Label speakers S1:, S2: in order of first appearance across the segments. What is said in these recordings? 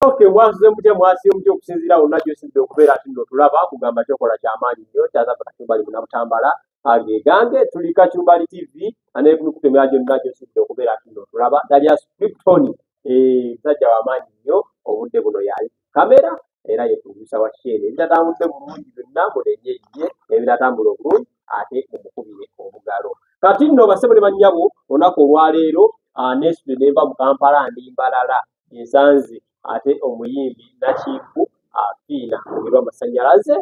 S1: Okay, mwazuze mutya mwasi mutya okusinziira wonna gy'osinzire okubeera ati nno tulaba kugamba kyokola kyamaanyi nnyo kyazafa Kacumbali Munnamutambala agegange tuli Kacumbali TV aneekutemera gyonna gy'osinzire okubeera ati nno tulaba Darius Clifton musajja w'amaanyi nnyo obudde buno yali kamera era yetubuusa wa shene ebitatambudde bulungi byonna mulenye ye ebitatambula obulungi ate mumukubire obugalo kati nno bassebo ne bannyabo olunaku olwaleero neesudde nenva mu Kampala ndimbalala ensanzi ate omuyimbi Nakintu afiina ogerwa amasannyalaze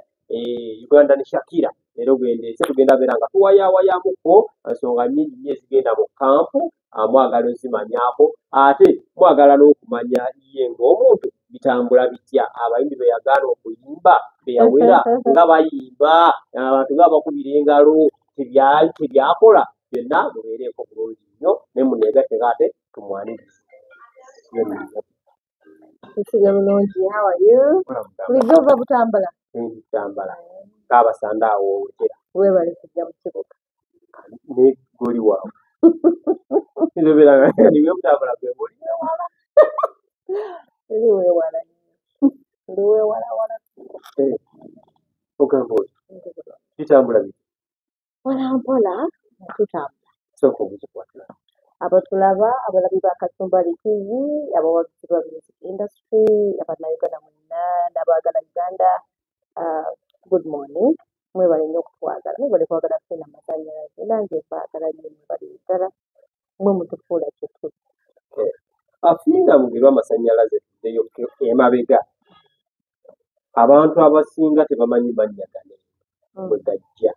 S1: Uganda ne Shakira leero gendeese tugenda beera nga tuwayawayamuko ensonga nnyingi nnyo ezigenda mu kampu mwagala ozimanyaako ate mwagala n'okumanya ye ng'omuntu bitambula bitya abayimbi be yagaana okuyimba be yawera nga bayimba abantu nga bakubira engalo tebyakola byonna mubeereeko bulungi nnyo ne muneegatte ate tumwanirize.
S2: Nsiga bulungi, how are you? Bulijjo ova Butambala?
S1: Butambala kaabasanda awo owekera
S2: weebale kujja mu kibuga
S1: ne goli waawe nzobeera niwe Butambala gwe goli
S2: oli weewala ndi weewalawala
S1: ogamba oli bitambula biki
S2: mpola tutambula
S1: sooka obuzikwatula
S2: abatulaba abalabi ba Kacumbali TV abawagizi ba music industry abannayuganda mwenna n'abaagala Uganda good morning mwebale nnyo okutwagala mwebale kwagala ffe n'amasannyalaze nange mbaagala nnyo mwebale ddala mwe mutufuula kye tuli
S1: afiina mugerwa amasannyalaze tuddeyo emabega abantu abasinga tebamanyi mannya gane bwe gajja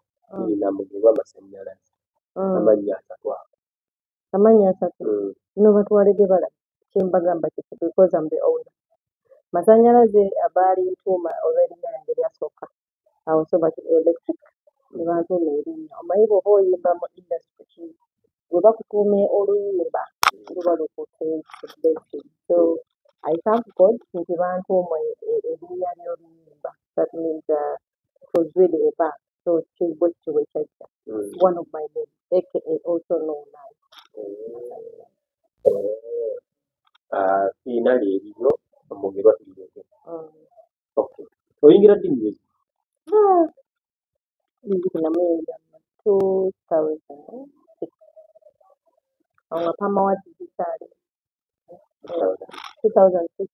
S1: ina mugerwa amasannyalaze amannya asatu ago
S2: amannya asatu no batwalege balaba kyembagamba kifu because I'm the owner masannyalaze abaali ntuuma olw'erinnya lyange lyasooka awo so bati electric ne bantuuma erinnya omanyi bw'oba oyimba mu industry ki bwe bakutuumye oluyimba luba lukutte so I thank God nti bantuuma erinnya ly'oluyimba that means it was really a band so bwe kyajja one of my names aka also known as
S1: fiina lyeriro mugerwa tulireke okay oyingira ddi music
S2: music namuyingira mu 2006 awo nga pama wa digitali 2006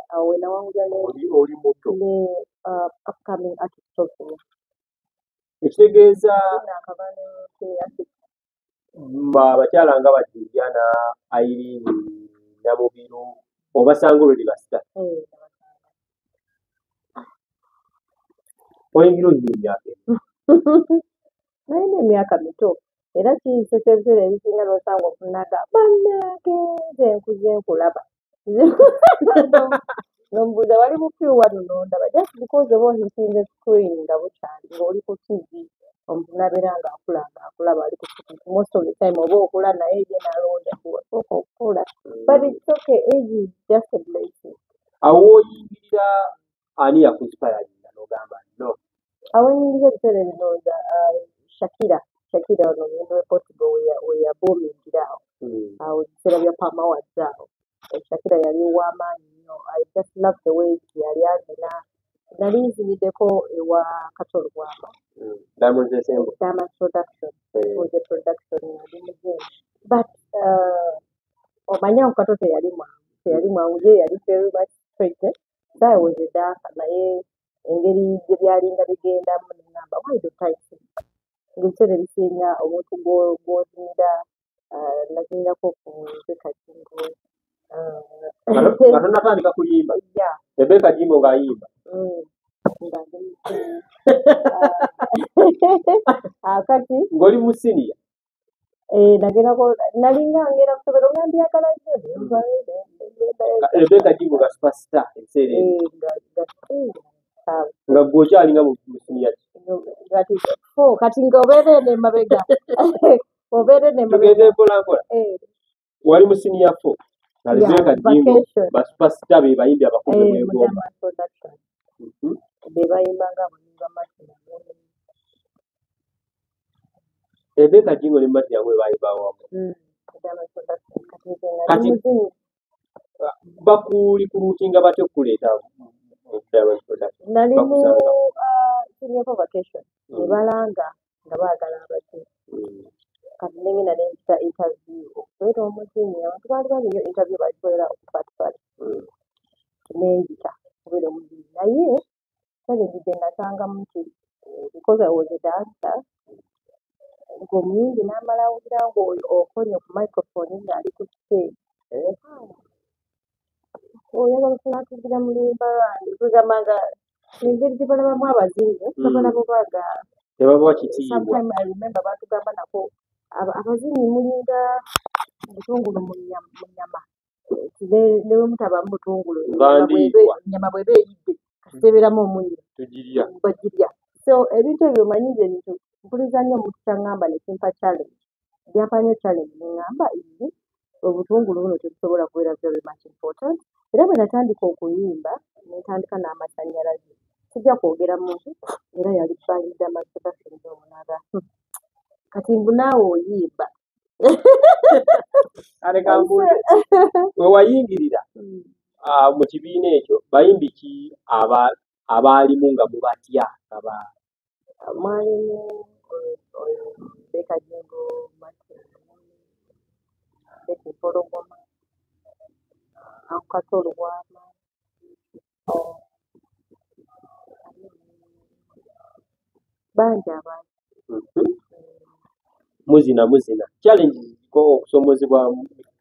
S2: awo nawangula
S1: oli muto
S2: ne upcoming artist of the year
S1: ekitegeeza
S2: akabane
S1: abakyala nga Bajjuliana Irene Namubiru obasanga olwedi basita oyingira onyini emyaka
S2: nalina emyaka mito era kinsesa ebiseera ebisinga nosanga okunaga bannange nze nkuze nkulaba nomubuuza wali mupiu wano nondaba just because oba ohitinga screen nga bukyali ng'oli ku TV omuntu nabeera ng'akulaba ali ku TV most of the time oba okula naye ye nalonda wasooka okukula but it's okay age is just a blessing
S1: awo oyingirira ani yakuinspiringa n'ogamba no
S2: awo nyingiza ebiseera ebinooza Shakira ono ngendo we Portugal we yaboomingira awo ebiseera bya Pama Awards awo Shakira yali w'amaanyi nnyo I just love the way yali azina nali nziniddeko ewa Katolo Bwama
S1: Diamond
S2: production was a production yali muzungu but omanya Kato teyali mwangu ye yali very much straight so I was a dancer naye engeri gye byalinga bigendamu nengamba why don't I sing ng'ebiseera ebisinga omuntu gw'ozinira nazinirako ku Rebecca Jingo
S1: ngatonatandika kuyimba Rebecca Jingo ng'ayimba
S2: akati
S1: ng'oli mu siniya
S2: nagendako nalinga ngenda kusobera nga mbyagala nnyo
S1: Rebecca Jingo nga superstar ebiseera nga gw'okyalinga mu siniya
S2: kati ng'obeere n'emabega obeere
S1: tugende mpolampola wali mu siniya 4 na Rebecca Jingo basuperstar be bayimbi abakulu bwegomba
S2: be bayimba nga muninga makina
S1: Rebecca Jingo ne Mati yamwe bayimba wamu kati bakulikuruutinga batya okuleeta production
S2: nali mu
S1: bakusanga
S2: senior vacation ne balanga nga baagala abazini kati nengenda nempita interview okubeera omuzini abantu baali baliyo interview bagikolera okupatifali nenzita okubeera omuzini naye challenge gye nasangamu nti because I was a dancer ng'omuyimbi n'amala awulira ng'oyo okonye ku microphone ng'ali ku stage oyagala okunatugira mu limbalandi kugamba nga engeri gye balabamu abazinyi babalaba baga
S1: tebabawa kitiibwa.
S2: sometime I remember batugamba nako abazinyi mulinda butungulu mu nyama ne bwe mutabamu butungulu nyama bw'eba eyidde kasiteeberamu omunnyo bagirya so ebintu ebyo manyize ebintu mpuliriza nnyo omuntu kyaŋŋamba ne kimpa challenge byampa nnyo challenge ne ŋŋamba ibi obutungulu buno tebusobola kubeera very much important era bwe natandika okuyimba netandika n'amasannyalaze sijja kwogera muntu era yali bangidde amasekasente omunaga kati mbu naawe oyimba
S1: we wayingirira mu kibiina ekyo bayimbi ki abaalimu nga mubatya
S2: mwalimu Beka Jingo Beka Mpologoma Katolo Bwama bangi abantu
S1: muzina challenge ko okusomozebwa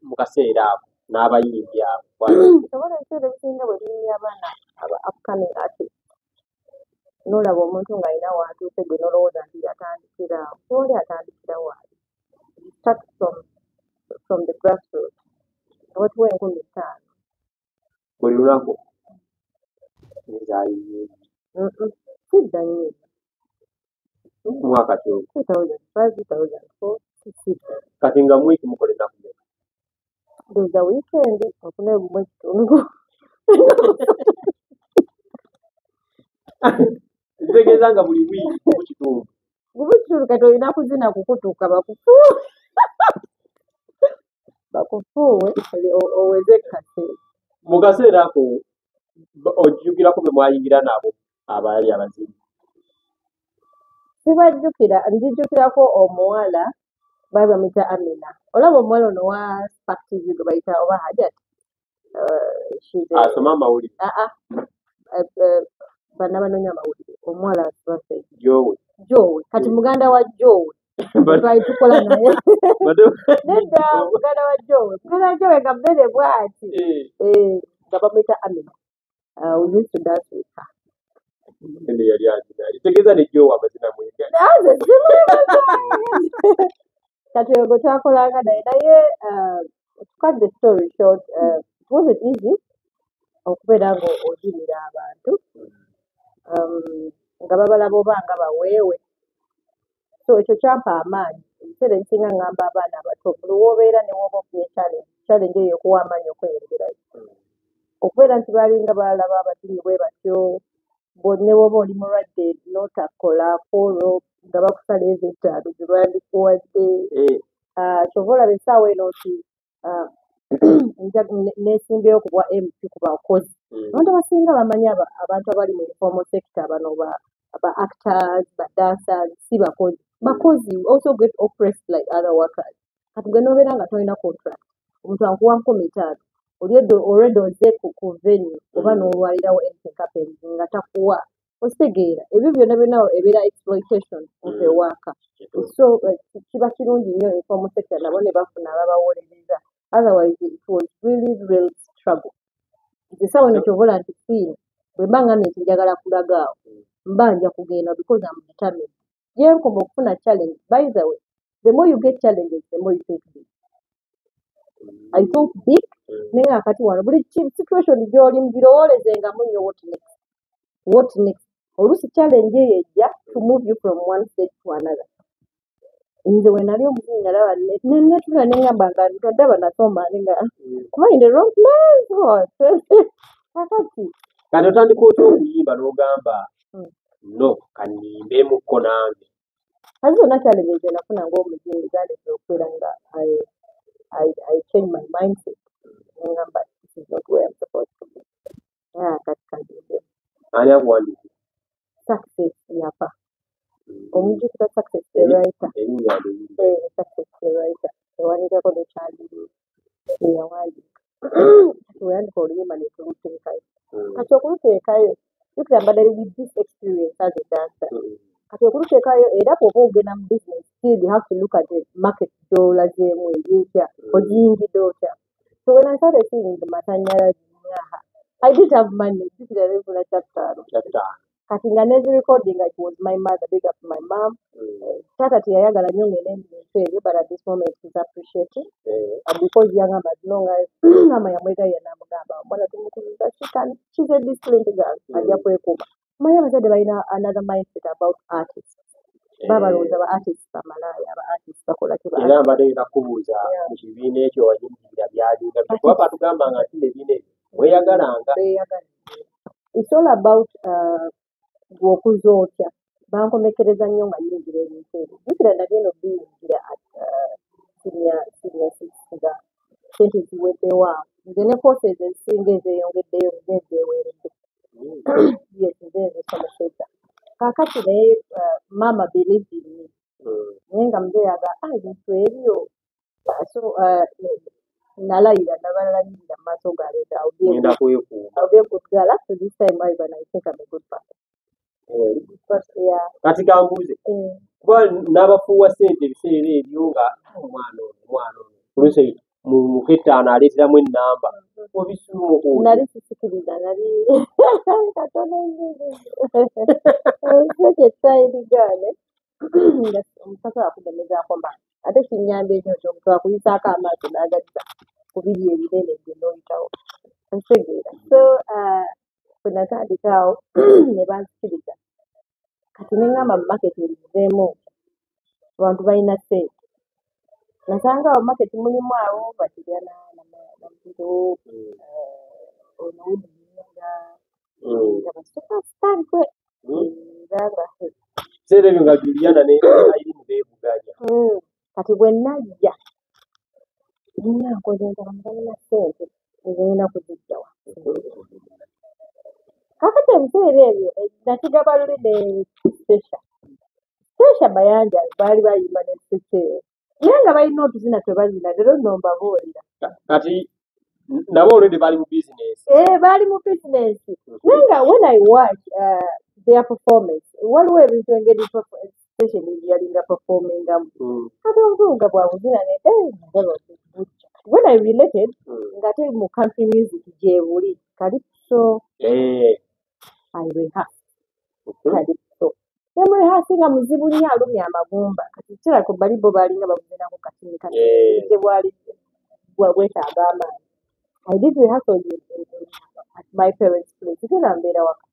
S1: mu kaseera ako n'abayimbi abo
S2: sobola ekiseera ekisinga bwe tunyumya abaana aba upcoming artists n'olaba omuntu ng'alina w'atuuse gwe n'olowooza nti yatandikira oli atandikira waali start from the grassroots watuwa 5,000
S1: buli lunaku ezaayiye
S2: sidda nnyo
S1: mwaka kyo
S2: 2,000 5,000
S1: kati nga mwiki mukola ennaku mmeka
S2: ndowooza wiikendi ofuna ogumu ekitundu
S1: kitegeeza nga buli wiiki mu kitundu
S2: gubukitundu kati olina kuzina kukutuuka bakufuuwe oweze kase
S1: mu kaseera ako ojjukirako bwe mwayingira nabo abaali abazibu
S2: sibajjukira nzijjukirako omuwala baali bamuyita Amina olaba omuwala ono wa Spark TV gwe bayita oba Hajat
S1: asoma amawulire
S2: banoonya amawulire omuwala
S1: Jowe
S2: kati muganda wa Jowe twali tukola naye nedda muganda wa Jowe nga munene bw'ati nga bamuyita Amina we used to dance with her
S1: yali azina tegeeza ne Jowe amazina mwenge
S2: kati oyo gwe twakolanga naye to cut the story short it wasn't easy okubeera ng'ozinira abantu nga babalaba oba nga baweewe so ekyo kyampa amaanyi ebiseera ebisinga ngamba abaana abato buli w'obeera ne w'oba ofunye challenge eyo ekuwa amaanyi okweyongerayo okubeera nti baalinga balaba abazinyi bwe batyo ne w'oba oli mulwadde n'otakolako olwo nga bakusala ezo 5 ze bandikuwadde kyova olaba essaawa eno nti neesimbyeyo ku bwa MP ku bakozi abantu abasinga bamanyi abantu abali mu informal sector bano ba actors ba dancers si bakozi also get oppressed like other workers kati gwe n'obeera nga tolina contract omuntu ankuwako 5,000 oli already oze ku venue oba n'olwalirawo anything happens nga takuwa ositegeera ebyo byonna ebeera exploitation of a worker so kiba kirungi nnyo informal sector nabo ne bafuna ababawolereza otherwise it was really struggle essaawa eno kyovola nti fiina bwe mba ngamye nti njagala kulaga awo mba nja kugenda because I'm determined yenkoma okufuna challenge by the way the more you get challenges the more you think big I thought big naye akati wano buli situation gy'oli mugirowoolezengamu nnyo what next oluusi challenge eyo ejja to move you from one stage to another nze we nali omuzinyi nalaba netula neŋŋamba nga ndaba nasoma nga kuba in the wrong place kakati
S1: kati otandika otya okuyimba n'ogamba no kanyimbemukko nange
S2: kati zonna challenge ze nafuna ng'omuzinyi zaleeta okubeera nga I change my mindset neŋŋamba this is not where I'm supposed to be. Kati kagende
S1: ani akuwandiika
S2: success yapa omujjukira success the writer
S1: erinnya liri
S2: success the writer ewandiikako nekyandiri eyawandiika weyandika oluyimba netuluteekayo kati okuluteekayo jjukira mbadde with this experience as a dancer kati okuluteekayo era bw'oba ogenda mu business still you have to look at the market gy'olazeemu ebyekya ogiyingidde otya. So when I started seeing the masannyalaze I didn't have money. Jjukira level chapter kati nga nezi recording it was my mother, big up my mom. Tata teyayagala nnyo ngende ebintu ebyo, but at this moment she's appreciating because yangamba tinonga mama yamwegaye namugamba omwana tumukuliza she's a disciplined girl ajja kwekuuma. Manya abazadde balina another mindset about artists. Babalowooza ba artists bamalaaya, aba artists bakola ki
S1: era mbadde ngakubuuza mu kibiina ekyo wayingira byalinga kuba batugamba nga tino ebiina ebyo weeyagalanga.
S2: It's all about okuza otya. Bankomekereza nnyo nga nyingira ebintu ebyo. Jjukira nagenda biyingira senior six nga sente ziweddewo nze ne courses ezisinga ezeeyongeddeyo nzeeweeredde. Yes, nze nsomesezza. Kaakati naye mama believed in me. Naye nga muzeeyaga ebintu ebyo so nalayira nabalayirira mu maaso gaabwe I'll be a good girl. Up to this time I think I'm a good person.
S1: Kati kambuuze kuba n'abafuuwa ssente ebiseera ebyo nga omwana ono oluusi mu k'ettaano aleeteramu ennamba obisumukuuza
S2: nali sisikiriza nali katono kyetayirigaane nga omusaka akugemezaako mba ate kinyamba ekyo nti omuntu akuyisaako amaaso n'agazza ku biri ebinene gye n'oyitawo ntegeera. So bwe natandikaawo ne bansikiriza kati ne ŋŋamba mu maketi erizeemu abantu balina ssente. Nasanga awo maketi mulimu awo Batiryana Namiro ono Wudiyinga nga basuperstar gwe nga
S1: biseera ebyo nga Juliana ne Irene beebuganya.
S2: Kati bwe najja nina nkoze ntaba mubalina ssente ezirina kuzijjawa. Kakati ebiseera ebyo nakigaba luli ne Sesha Bayanja baali bayimba ne Sekeyo naye nga balina otuzina twe bazina leero nno mbabuulira.
S1: Kati nabo olwedde bali mu bizinesi.
S2: Baali mu bizinesi naye nga when I watch their performance waliwo ebintu engeri station yalinga performingamu kati obutuufu nga bwabuzina ne when I related ng'ate mu country music gyebuli calypso I rehearsed calypso ne murehasi nga muzibu nnyo alumya amagumba kati kiseera ku bali bo baalinga babuzinaku katini gye bwali bwetaaga amaanyi. I did rehearsals at my parents' place genda mbeera waka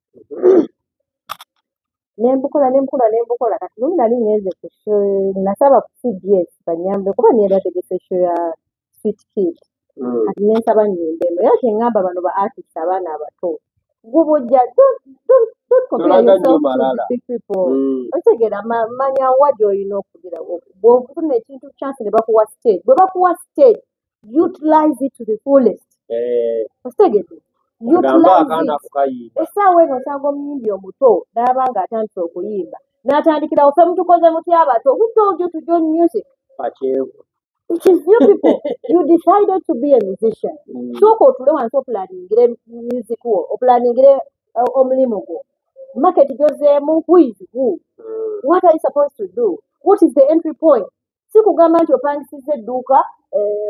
S2: nembukola kati lumu nali ngenze ku show nasaba ku CBS banyambe kuba niyo bategese show ya Sweet Kid kati nensaba nnyembemu era kyeŋŋamba bano ba artist abaana abato gwe bw'ojja don't compare yourself to the big people. Otegeera manya wa gy'olina okugira bw'ofuna ekintu chance ne bakuwa stage bwe bakuwa stage utilize it to the fullest. Otegedde essaawa eno osanga omuyimbi omuto n'aba ng'atandika okuyimba n'atandikira ofe mutukoze muty abato who told you to join music? It is you people. You decided to be a musician. Sooka otule wansi oplaningire music wo oplaningire omulimu gwo market gy'ozzeemu who is who? What are you supposed to do? What is the entry point? Si kugamba nti opangisizza edduuka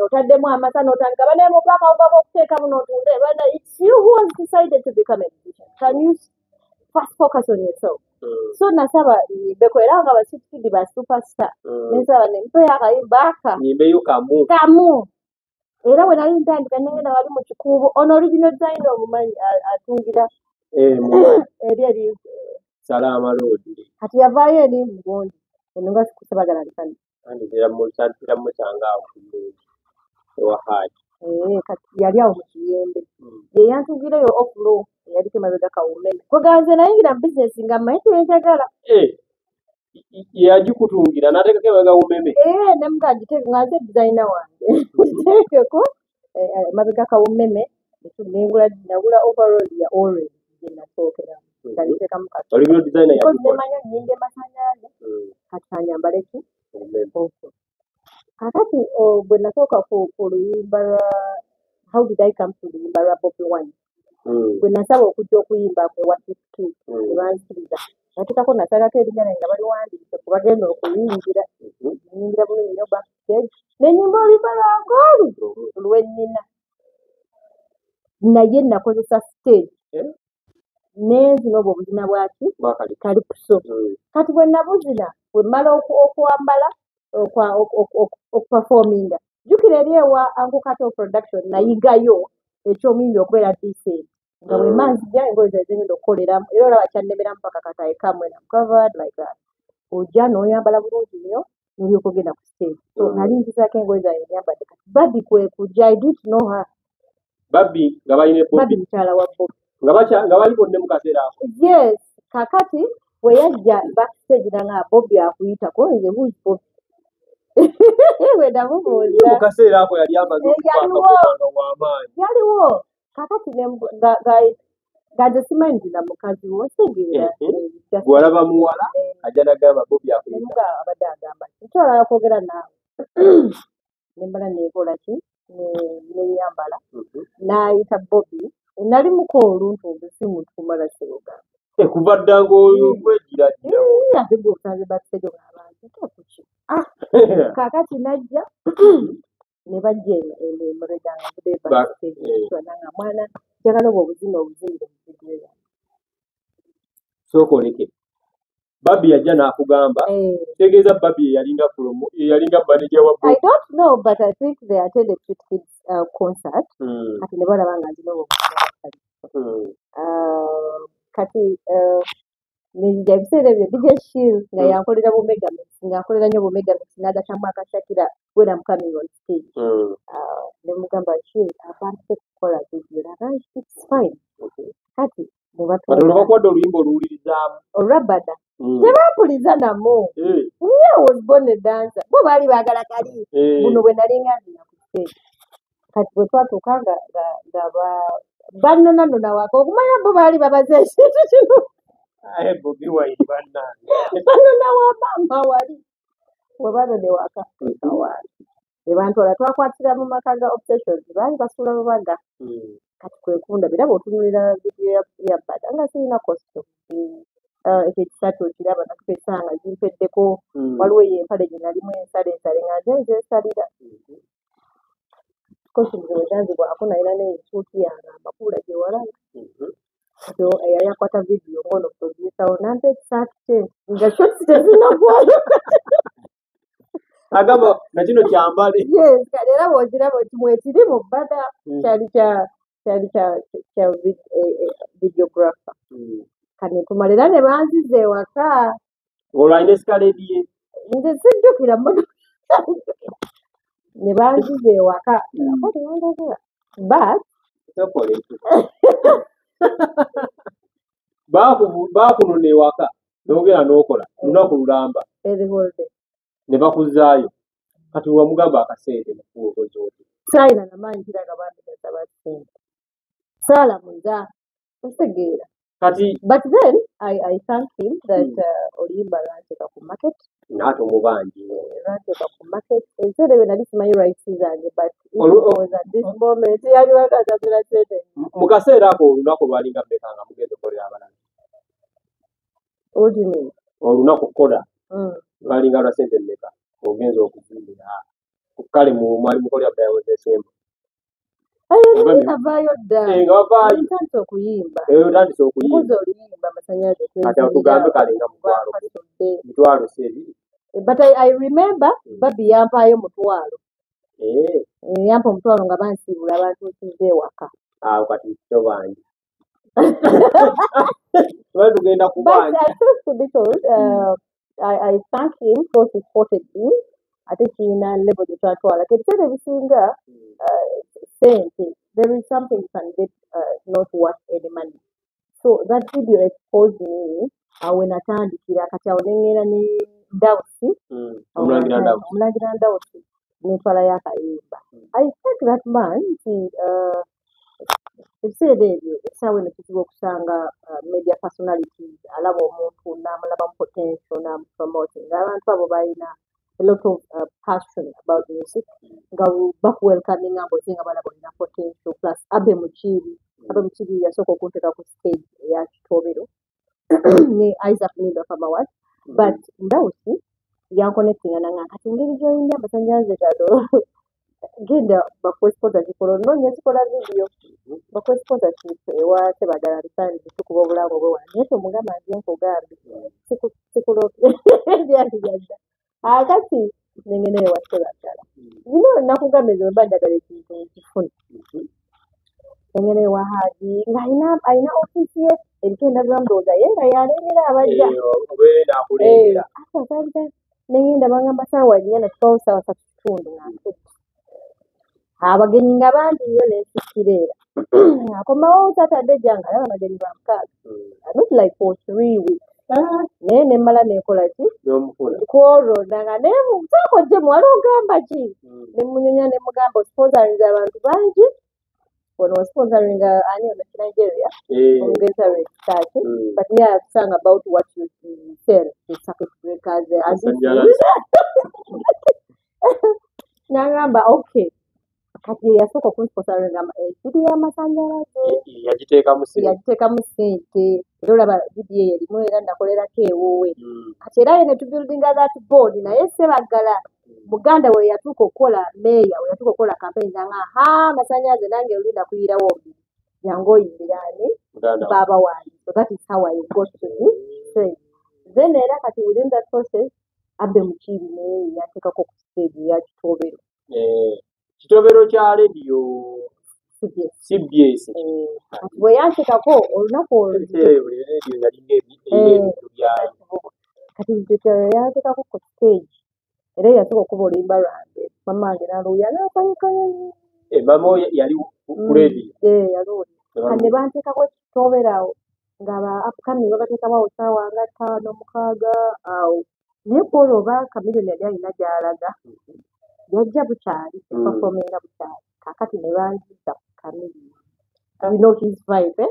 S2: otaddemu amata n'otandika baneemukaaka ogaba okuteekamu n'otunde it's you who has decided to become a musician. Can you first focus on yourself? So nasaba nyimbe era nga Basukidi ba superstar nsaba nempe akayimba aka
S1: nyimbeyo
S2: kamu era bwe nali ntandika nengenda wali mu kikuubo ono original designer omumanyi atungira eri
S1: Salama Road
S2: kati yavaayo eri mugondi enonga sikusabagala likani
S1: andizira musanga awo ewahaji
S2: kati yali awo mu kiyembe ye yantugireyo okulo yali temabega kawumeme kweganze nayingira mu bizinesi nga mmanyi teyenjagala
S1: yagikutungira n'ateekako emabega wumeme
S2: nemuga ngiteeke ngaze designer wange giteekeko emabega kawumeme nagula overall ya orange gye nasookeramu naliteekamu
S1: Original designer ya
S2: because nemanya nnyinde masannyalaze kati anyambale ki okay. Kakati bwe nasooka ku luyimba lwa how did I come to luyimba lwa Bobi Wine bwe nasaba okujja okuyimba kwe Watiski ne banzikiriza bateekako nasalako erinnya nga baliwandiise kubagenda okuyingira nyingira bulungi nnyo backstage nenyimba oluyimba lwange lwennina naye nakozesa stage nenzina obwo obuzina bwaki kalipuso kati bwe nabuzina bwe mmala okwambala okupafominga jjukira eri ewa Uncle Kato production nayigayo ekyomuyimbi okubeera decent nga bwe manzija engoye zaze ngenda okukoleramu era olaba kyannemeramu paka kataye kamwe na covered like that ojja n'oyambala bulungi nnyo n'olyoka ogenda ku stage so nali nzizaako engoye zange nyambadde kati Babby kwe kujja I didn't know her
S1: Babby nga balina
S2: Babby mukyala wa Bobi
S1: nga bali bonna mu kaseera ako
S2: yes kakati bwe yajja backstage nanga Bobi akuyitako nze who is Bobi we ndamubuuza
S1: mu kaseera ako yali amaze okupanga w'amaanyi
S2: yaliwo kakati nga simanyi na mukazi wo segeera
S1: bw'olaba muwala ajja n'agamba Bobi akuyita
S2: abadde agamba nkyolala kwogera naawe nembala neekola ki nenyambala n'ayita Bobi nali muko oluntu simutumala seyoga
S1: kuva dda ng'okwegiragira
S2: ate gwosanze backstage ng'abantu takuki kakati najja ne bajja emabega nga bude backstage nga mwana njagala obwo obuzina obuzinire mu vidiyo yange
S1: sooka oleke Babby yajja n'akugamba kitegeeza Babby yalinga manager wa Bobi
S2: I don't know but I think they attended Sweet Kids concert kati ne balaba nga nzina obwo kati nejja ebiseera ebyo DJ Shield nga yankolera bu Megamix ng'akolera nnyo bu Megamix n'agatamu akashakira when I'm coming on stage ne mugamba Shield abantu kukola video laba it's fine kati
S1: bakwadde oluyimba oluwulirizaamu
S2: olwabada tebampuliza namo nye was born a dancer bo baali baagala kali buno bwe nalinga nzina ku stage kati bwe twatuuka nga bannonanona waka okumanya bo baali babaze ekintu kino
S1: Bobi Wine bannange
S2: bannona wa maama wali webanone waka wansi ne bantwala twakwatira mu maka ga obsessions baali basuula babaga kati kwekunda biraba otunulira vidiyo ya bada nga sirina costume ekyo ekisatu okiraba nakupesanga zimpeddeko waliwo yempale gye nalimu ensale nga nze nsalira costume wezanzibwako nalina n'ensuuti yange amakula gye walanga eyali akwata vidiyo ngono producer nampa ekisaati kye nga shoti tezinagwayo
S1: agamba na kino kyambale
S2: yes era bw'okiraba ekiri mu bada kyali kya videographer kane tumalira ne banziza ewaka
S1: olwalina esikaledi ye
S2: nze sijjukira ne banziza ewaka but
S1: baakunona ewaka n'ogenda n'okola lunaku lulamba ne bakuzaayo kati wamugamba akaseente mukuokozi oti
S2: saalina namaanyi kiraga bandigasa basente saala muza otegeera
S1: kati
S2: but then I thank him that oluyimba lwanteeka ku market
S1: naate omubanji
S2: lwanteeka ku market ebiseera ebyo nali simanyi rights zange but was at this moment yali wakasasula sente
S1: mu kaseera ako olunaku lwalinga mmeka nga mugenda okolera abalala
S2: what do you mean
S1: olunaku kukola lwalinga lwa sente mmeka ogenza okuzimbira kale mwali mukolera ddala Desemba
S2: avaayo dda
S1: nga bavaayo
S2: ntandise okuyimba
S1: otandise okuyimba
S2: mbuzi oluyimba amasannyalaze
S1: ate tugambe kale nga mitwalo sebiri
S2: but I remember Babby yampaayo mutwalo yampa omutwalo nga bansiibula abantu nsize ewaka
S1: awo kati kyo bangi lwali tugenda ku bangi
S2: but truth to be told I thank him because he supported me ate kiina level gye twatwala ebiseera ebisinga sente there is something you can get not worth any money so that video exposed me awe natandikira kati awo neŋŋenda ne Dawusi omulangira Dawusi netwala yakayimba I thank that man nti ebiseera ebyo essaawa eno kizibu okusanga media personalities alaba omuntu n'amulabamu potential n'amupromoting abantu abo balina a lot of passion about music nga bakuwelcominga ng'oze nga balaba olina potential plus Abe Mukiibi yasooka okunteeka ku stage eya Kitobero ne Isaac Mwindo Famawat but Ndawusi yankonectinga nanga kati engeri gy'olina amasannyalaze gano genda bakuwe sponsorship olwonoonya zikola video bakuwe sponsorship ewa Sebagala Nsandi tukuba obulamu bwe wano naye tomugamba nti nkugambe sikulopye byali byadda akati nengenda ewa Sebagala zino nakugamba ezo mba njagala ekintu nkifune engene ewa Haji ng'alina ofiisi ye eriko endabulamu ndowooza ye nga yalemerera abajja ate nengenda bangamba saawa 4 natukawo saawa 3:30 abagenyi nga bangi nnyo n'ensikira era akomawo Saturday janga alaba abagenyi ba 6 not like for 3 weeks naye ne mmala neekola ki kwolona nga nemusaakodde muwala ogamba ki ne munyonya ne mugamba osponsoringa abantu bangi ono osponsoringa ani ono Nigeria omugeza Research but me I have sung about what you sell the circuit breakers as nangamba okay kati yasooka okunsponsoringa vidiyo y'amasannyalaze yagiteekamu ssente era olaba vidiyo eyo erimu era nakolerako ewuwe kati era ye ne tubuildinga that board naye Sebagala muganda we yatuuka okukola meeya we yatuuka okukola campaign nga amasannyalaze nange olinda kuyirawo omubiri yangu oyimbirani baba wange so that is how I got to say then era kati within that process Abe Mukiibi naye yateekako ku stage ya Kitobero
S1: Kitobero kya radio CBS
S2: bwe yantekako olunaku kati yantekako ku stage era yasooka okuba oluyimba lwange mama wange naluuya n'akanyukanya
S1: mama yali ku radio
S2: yaluuya kati ne banteekako Kitobero awo ng'aba upcoming babateekamu awo ssaawa nga 5-6 awo naye kwolwo oba Chameleone yali alina gy'alaga yajja bukyali performinga bukyali kakati ne banzisa ku Chameleone you know his vibe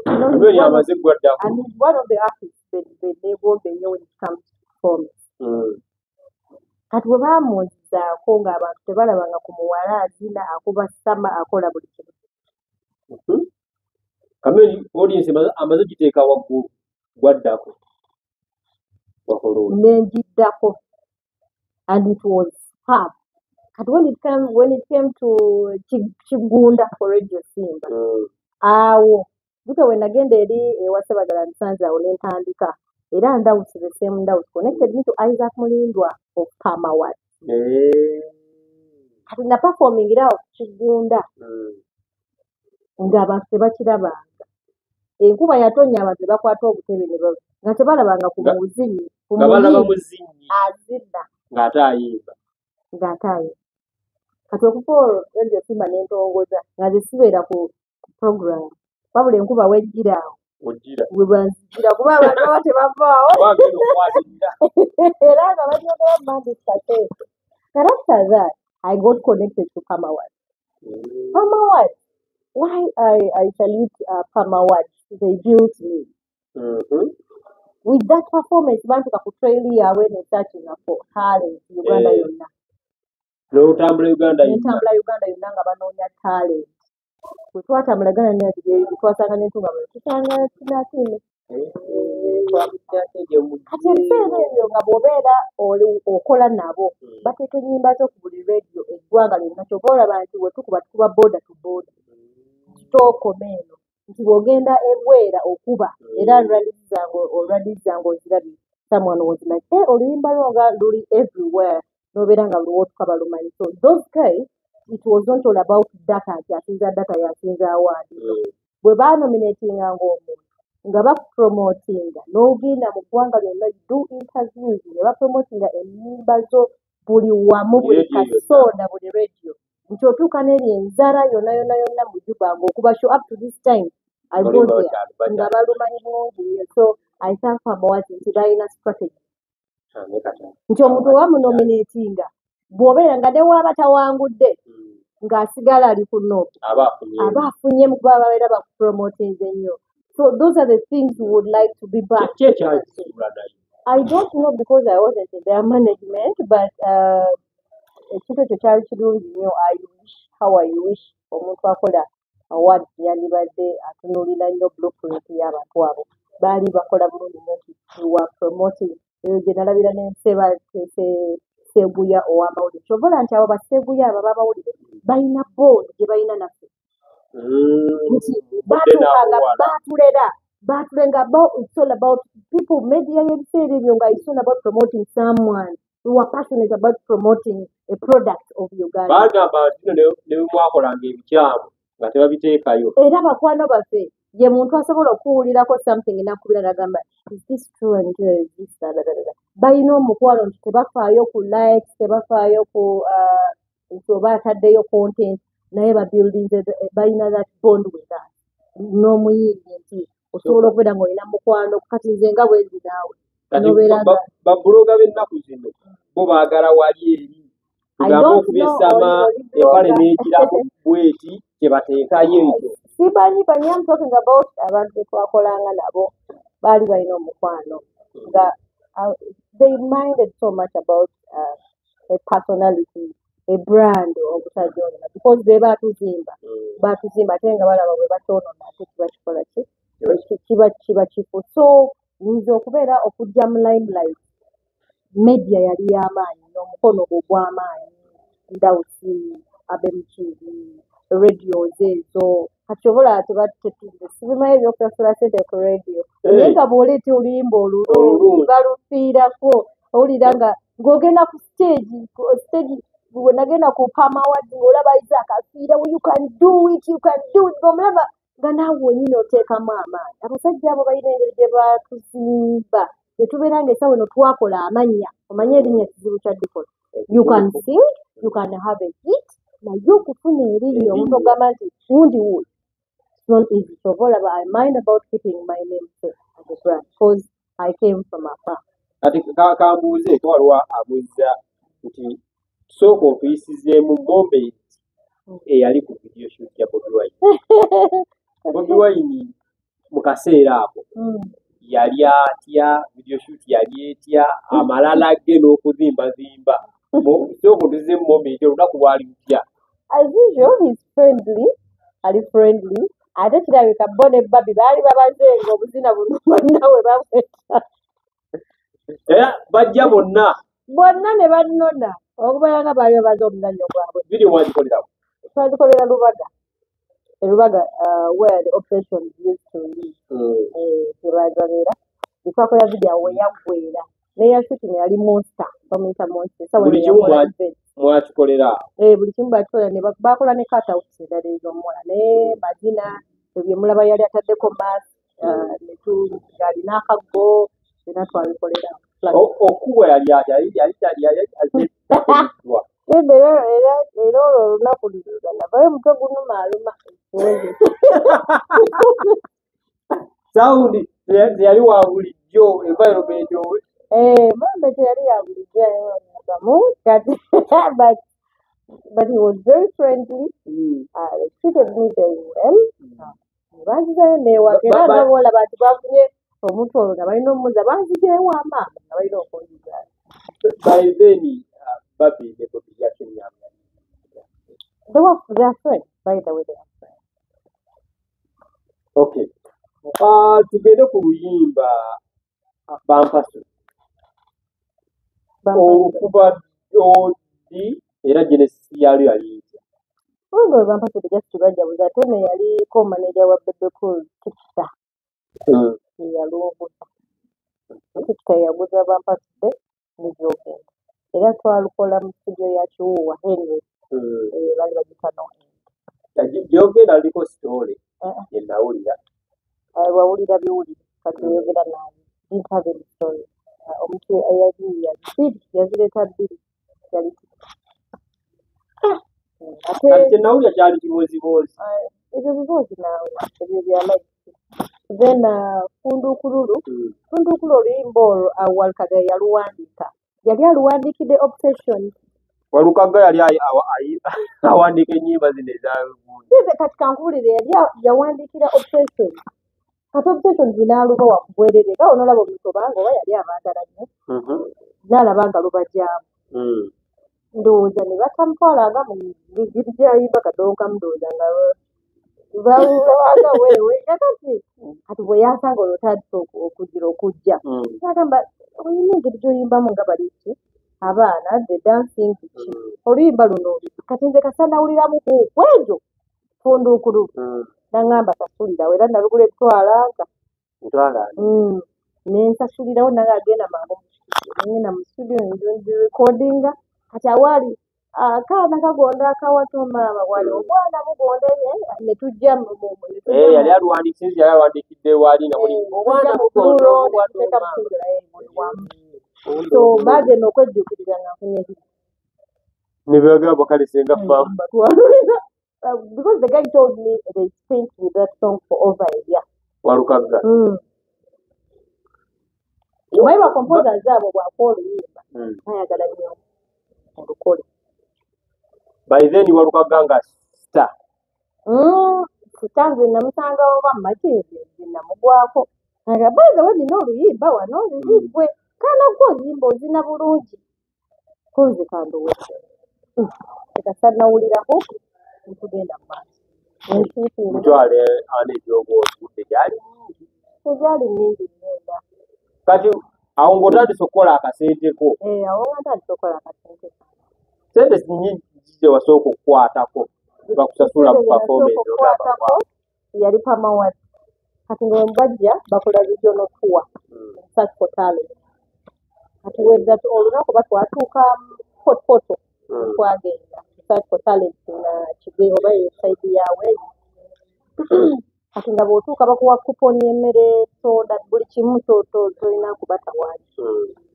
S1: amaze gwaddako
S2: and he's one of the artists beneegomba ennyo when it comes to performance kati bwe baamuzizaako ng'abantu tebalabanga ku muwala azina akuba ssama akola buli kimu
S1: Chameleone audience amaze giteeka waggulu gwaddako
S2: nenjiddako and it was hard kati when it came to Kigunda for Radio Simba awo buto we nagenda eri ewa Sebagala Nsanzi awo ne ntandika era Ndawusi the same Ndawusi connected me to Isaac Mulindwa of Famawat kati na performing era Kigunda ng'abantu tebakirabanga enkuba yatonnya abantu bakwata obutebe ne nga tebalabanga ku muzinyi azina
S1: ng'ate ayimba
S2: kati okuva Radio Simba n'entongoza nga zisibeera ku program wabula enkuba wejjira awo bwe banzijira kuba abantu baba tebavaawo era nga batyogera Monday to Thursday. But after that I got connected to Famawat. Why I salute Famawat, they built me. With that performance bantuka ku trail yaabwe ne searching for talent Uganda yonna
S1: n'otambula Uganda
S2: yonna nga banoonya talent bwe twatambula Uganda twasanga n'entunga bwe tusanga kinakino kati ebiseera ebyo nga bw'obeera okola nabo bateeka ennyimba zo ku buli radio eggwanga lyonna kyova olaba nti bwe tukuba border to border tookoma eno nti bw'ogenda ebwera okuba era olwadizi zange ozirabye someone was like oluyimba lwonga luli everywhere n'obeera nga luwo tukaba lumanyi so those guys it was not all about data nti asinza data yasinza awaadi bwe baanominatinga ng'omuntu nga bakupromotinga n'ogenda mu ggwanga lyonna do interviews ne bapromotinga ennyimba zo buli wamu buli kasoda buli radio nti otuuka n'eri enzala yonna mu Juba ng'okuba show up to this time I go there nga balumanyi bulungi nnyo so I thank Famawat nti balina strategy nti omuntu wamunominatinga bw'obeera nga ne waaba tawangudde ng'asigala ali ku Nope aba afunye mu kuba ababeera bakupromotinze ennyo. So those are the things we would like to be back. I don't know because I wasn't in their management, but ekintu ekyo kyali kirungi nnyo. How I wish omuntu akola award yandibadde atunuulira nnyo blueprint y'abantu abo. Baali bakola bulungi nnyo nti we were promoting. Eyo gye nalabira ne Nseba Sseguya ow'amawulire. Kyobola nti abo Basseguya abo b'amawulire balina board gye balina naffe. Nti baatuukanga baatulenga it's all about people, media y'ebiseera ebyo nga it's all about promoting someone. We were passionate about promoting a product of Uganda.
S1: Bagamba nti ne mwakolanga ebikyamu nga tebabiteekayo.
S2: Era bakwano baffe ye muntu asobola okuwulirako something n'akubira n'agamba is this true and this balina omukwano nti tebafaayo ku likes, tebafaayo ku nti oba ataddeyo content naye babuildinze balina that bond with us. N'omuyimbi nti osobola okubeera ng'olina mukwano kati nze nga bwezi naawe.
S1: Babuloga b'ennaku zino bo baagala wali eri tugamba okubyesama empale n'ekirako bweti kye bateekayo ekyo.
S2: Simanyi bani I'm talking about abantu be twakolanga nabo baali balina omukwano nga they minded so much about a personality, a brand obutajona because be baatuzimba ate nga balaba bwe batoonona ate kiba kifu. So nze okubeera okujja mu limelight media yali y'amaanyi n'omukono ogw'amaanyi Ndawusi abemukiibi radios ezo kati obola tebatetuze sibimanyi ebyokufuna ssente ku radio naye nga bw'oleeta oluyimba olulungi balufiirako owulira ng'ogenda ku stage bwe nagenda ku Palm Awards ng'olaba Isaac afiira you can do it ng'omulaba nga naawe wennyini oteekamu amaanyi. Abasajja abo balina engeri gye baatuzimba tetubeera ng'essaawa eno twakola amannya omanye erinnya kizibu kya dikola. You can sing, you can have a hit, naye okufuna erinnya omuntu ogamba nti wundi wuuli it's not easy. So I mind about keeping my name safe as a brand because I came from afar.
S1: Kati kambuuze twaliwo abuzza nti sooka otuyisizeemu moment eyali ku video shoot ya Bobi Wine. Bobi Wine mu kaseera ako yali atya, video shoot yali etya, amalala ge n'okuzimbazimba. Sooka otuyiseemu moment olunaku lwali lutya?
S2: As usual, he's friendly, ali friendly. Ate kirabika bo ne Babi baali babazenga obuzina buno bonna we babweta.
S1: Era bajja bonna
S2: ne bannona okubeera nga baali babaze omuzannyo gwabwe.
S1: Video mwagikolerawo?
S2: Twagikolera Lubaga where the operations used to live. Tebabeera twakola video we yaggweera neya shooting yali monster bamuyita monster.
S1: Buli kimu mwakikolera?
S2: Buli kimu bakikolera ne bakola ne cutouts endala ez'omuwala ne mazina ebyo mulaba yali ataddeko mask yali n'akaggo byonna twabikolera.
S1: Okuwa yali
S2: era olwo olunaku navayo omutwe gunuma aluma
S1: sawundi teyali wa bulijjo environment
S2: mambe teyali ya bulijjo kati but he was very friendly. They treated me very well. Banzizayo neewaka era nabola bantu bafunye omuntu olwo nga balina omumuza banzizeewo amaanyi nga balina okunzizayo.
S1: By then Babi ne Bobi reaction yabwe
S2: they are friends. By the way, they are friends.
S1: Okay. Tugende ku luyimba Bampasu. Okuba odi era Genesis yali yayita.
S2: Olwo Bampasu just bajabuza ate ne yali co-manager wa Bebe Cool Tikita. Yalubuza. Tikita yaguza Bampasu n'ebyogenda. Era twalukola mu studio ya Kiwuwa Henry. Bali bagita no.
S1: Byogenda aliko story. Yenawulira.
S2: Wawulira biwulira kati yogera naye. Didn't have any story. Omuntu yazireeta bbiri yali
S1: ate nawulira kyali kibozibozi.
S2: Ebyo bibozi naawe ebyo byalai. Then Fundukululu oluyimba olwo Walkagaya yaluwandiika. Yali aluwandiikidde Obsession
S1: Walukagga yali awandiika ennyimba zino
S2: size kati kankuwulire yali yawandiikira obsession kati obsession zinaaluba wakubwerere nga onolaba omuntu obanga oba yali abaagala nnyo naalaba nga lubajyamu ndowooza ne batamutwalanga mu bigiri gyayimba kadonkamu ndowooza nga balabanga weewe kakati kati bwe yasanga olwo otandise okugira okujja agamba olina engeri gy'oyimbamu nga baliki abaana the dancing ki oluyimba luno kati nze kasanawuliramu kwegyo funduukulu naŋŋamba sasulirawo era nalugula etwalanga nensasulirawo nange agenda mangu ngenda mu studio nzirekodinga kati awaali akaana kagonda akawato maama wali omwana mugondenye ne tujja
S1: yali aluwandiikidde waali nga muli omwana mugondo
S2: so bagenda okwejjukiriza nga nfunye
S1: ne bagamba kale senga faamu
S2: because the guy told me they spent with that song for over a year.
S1: Walukagga.
S2: Waiwa composers abo bwakola oluyimba bayagala nnyo olukole.
S1: By then Walukagga nga star.
S2: Kutanze namusanga oba mmakirire namugwako. Aga by the way nina oluyimba wano luyibwe kana gwozimba ozina bulungi. Koze kandoweze. Tekasanawulirako nkugenda mu maaso.
S1: Mutwale ane egyogo otudde gyali
S2: mingi nnyo.
S1: Kati awo ng'otandise okukola akasenteko.
S2: Awo ng'otandise okukola akasenteko.
S1: Sente nnyingi kiki wasooka okukwatako bakusasula mu performance otabawa?
S2: Yali pamawadi. Kati nga bajja bakola regional tour. Search for talent. Kati wedda olunaku batwatuuka poto twagenda. Search for talent na Kigero oba website yaabwe. Kati nga bw'otuuka bakuwa kuponi y'emmere soda buli kimu tolina kubatawaali.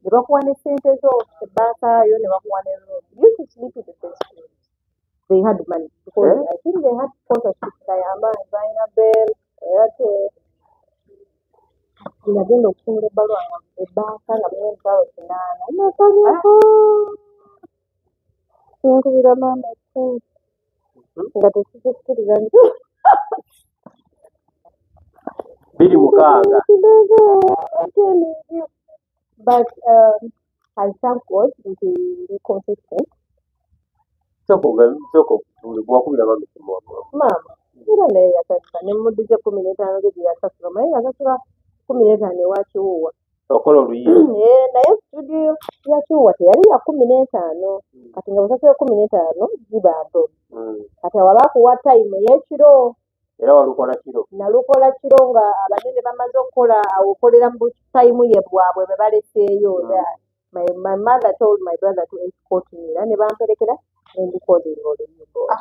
S2: Ne bakuwa ne ssente zo ebbaasaayo ne bakuwa ne road. You used to sleep with the best friends. They had money because I think they had sponsorship Kayamba and Zaina Bell. Nagenda okufunira ebbaluwa ebbaasa nga mulina emitwalo 8 nasanyuko nkubira maama ssente nga tekizikkiriza nti
S1: 26.
S2: But I thank God to be consistent.
S1: Wakubira bamisimu wako.
S2: Maama, era naye yasasula ne muddize 15 ge gye yasasula naye yasasula 15 ewa Kiwuuwa.
S1: Okola oluyimba.
S2: Naye studio ya Kiwuuwa teyali ya 15. Kati nga busasula 15 ziba nto. Kati awabakuwa time ey'ekiro.
S1: Era walukola kiro.
S2: Nalukola kiro nga abanene bamaze okukola awokolera mu time ye bwabwe bwe baleseeyo. My mother told my brother to escort me. Era ne bamperekera nendikodinga oluyimba.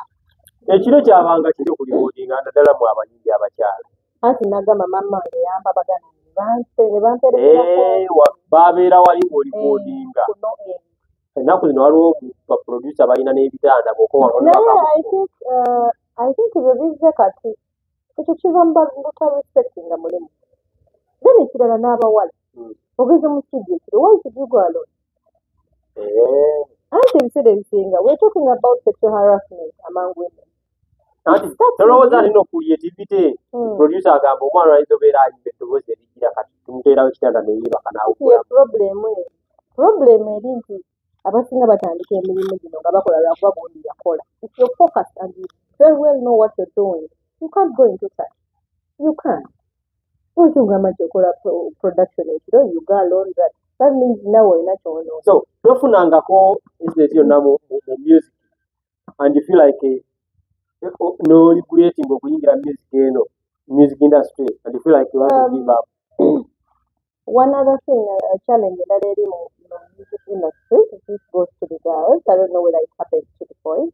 S1: Ekiro kyabanga kiri okulikodinga naddala mu abanyingi abakyala.
S2: Anti nagamba mama eyamba bagana ne bamperekerako.
S1: Babeera wali ng'olikodinga. Ennaku zino waliwo baproducer balina n'ebitanda
S2: I think bebizze kati ekyo kiva mu respectinga mulimu. Then ekirala n'abawala ogeze mu studio kiri why should you go alone? Anti ebiseera ebisinga we're talking about sexual harassment among women.
S1: Anti tolowooza alina okuyetivite producer agamba omwana ayinza obeera ayimba eddoboozi erigira kati tumuteerawo ekitanda neyiibaka naawe.
S2: Problem eri nti abasinga batandika emirimu gino nga bakola lwakuba gundi yakola. If you're focused and you very well know what you're doing, you can't go into that. You can't. Ojungamba nti okola production ekiro you go alone that means nawe olina kyono.
S1: So tofunangako incident yonna mu music and you feel like no regulating okuyingira music industry and you feel like you want to give up.
S2: One other thing, a challenge that I in the music industry, this goes to the girls. I don't know whether it happens to the boys.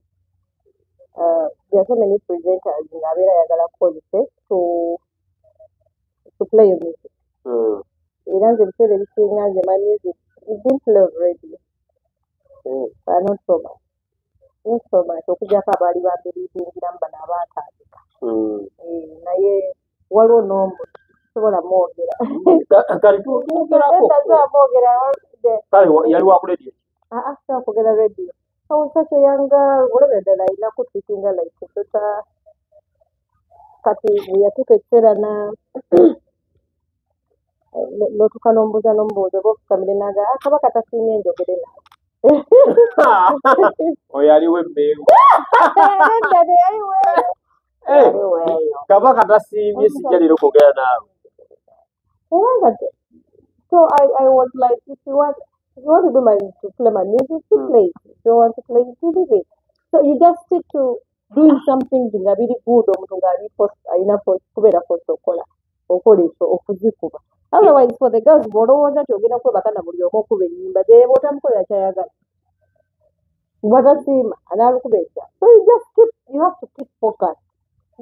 S2: There are so many presenters in Avera Yagala Quality to play your music. It doesn't say that my music is been played already. But not so much. Not so much. Okujjako abaali babirizingira mbana abaatandika. Naye waliwo n'omu sobola mwogera.
S1: Kale tugerako. Kale yali wa ku radio?
S2: Sobola kwogera radio. I was such a young girl, whatever that I now could be thinking like kati yatuka ekiseera n'otuuka n'ombuuza bw'ofukamire naga Kabaka tasiimye njogere naawe.
S1: Oyo aliwo emmengo.
S2: Nedda teyaliweeyo.
S1: Kabaka tasiimye sijja leero kwogera naawe.
S2: Era nga so I was like, if you want to play my music, to play it. If you want to play it, to leave it. So you just stick to doing something nga biri good omuntu ng'alina kubeera force okola ekyo okuzikuba. Otherwise for the girls bw'olowooza nti ogenda kwebaka na buli omu okuba ennyimba ze bw'otamukolera kyayagala bw'atasiima anaalukuba ekya. So you have to keep focus.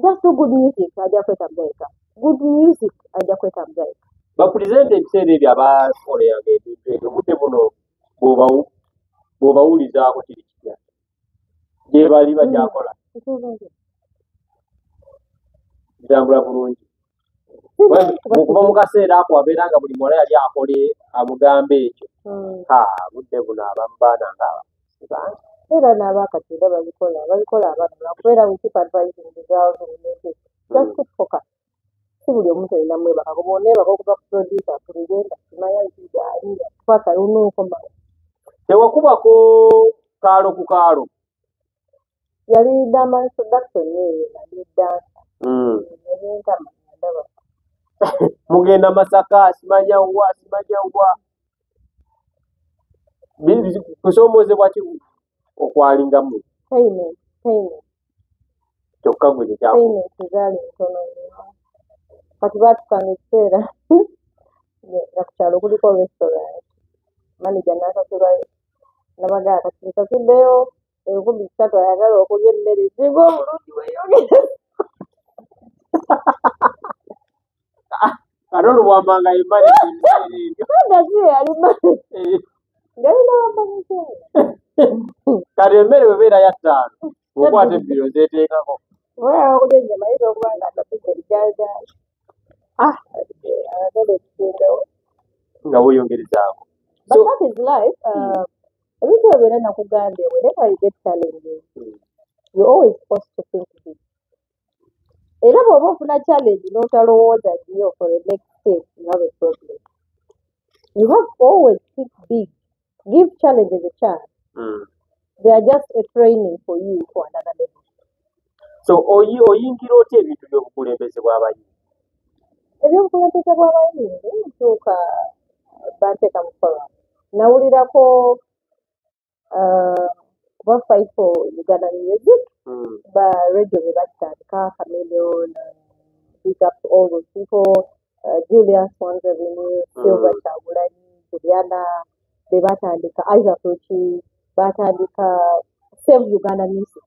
S2: Just do good music ajja kwetambaika. Good music ajja kwetambaika.
S1: Bapulizente ebiseera ebyo abaakoleyanga ebintu ebyo obudde buno bw'obawulizaako kiri kitya gye bali bakyakola bitambula bulungi. Okuva mu kaseera ako abeera nga buli muwala yali akole amugamba ekyo budde buno abamu baana ng'abangi
S2: era n'abaakatunda babikola abaana kubeera we keep advising the girls and the just keep focus. Si buli omuntu alina mwebaka kuba oneebaka okuva ku producer kuligenda kimanya ntigaaliya paka lunuukomawo.
S1: Tewakubako kaalo ku kaalo
S2: yali dama production eyo yali dansa nebyentama ndaba
S1: mugenda Masaka simanya wa kusoomozebwa ki okwalingamu
S2: payment
S1: kyokka gwe tekyako
S2: payment zaali ntono kati baatukanga ekiseera nga ku kyalo kuliko restaurant manager n'akasulwayo nabagaa kati nsasuddeyo 3,000 ayagala okulya emmere esinga obulungi weeyogere
S1: katono bwamanga emali ebyo
S2: ndaki yali male ngalina wamanyise
S1: kati emmere webeera ya 5 okwata ebbiro zeteekako
S2: okulya ennyama yinza okuba nga atatuze ebijajaali ayagala ekisingawo
S1: nga weeyongerezaako.
S2: But that is life. Ebintu ebyonna nakugambye whenever you get challenges you're always forced to think big. Era bw'oba ofuna challenge n'otalowooza nnyo for the next step you have a problem. You have to always think big. Give challenges a chance. They are just a training for you for another level.
S1: So oyingira otya ebintu by'obukulembeze bw'abayimbi?
S2: Ebyobukulembeze bw'abayimbi ntuuka banteeka mu forum. Nawulirako about fight for Uganda music, but radio batandika Chameleon, big up to all those people, Julius Swanza Renew, Silver Chagulani, Juliana, they batandika Isaac Ruchi, batandika Save Uganda music.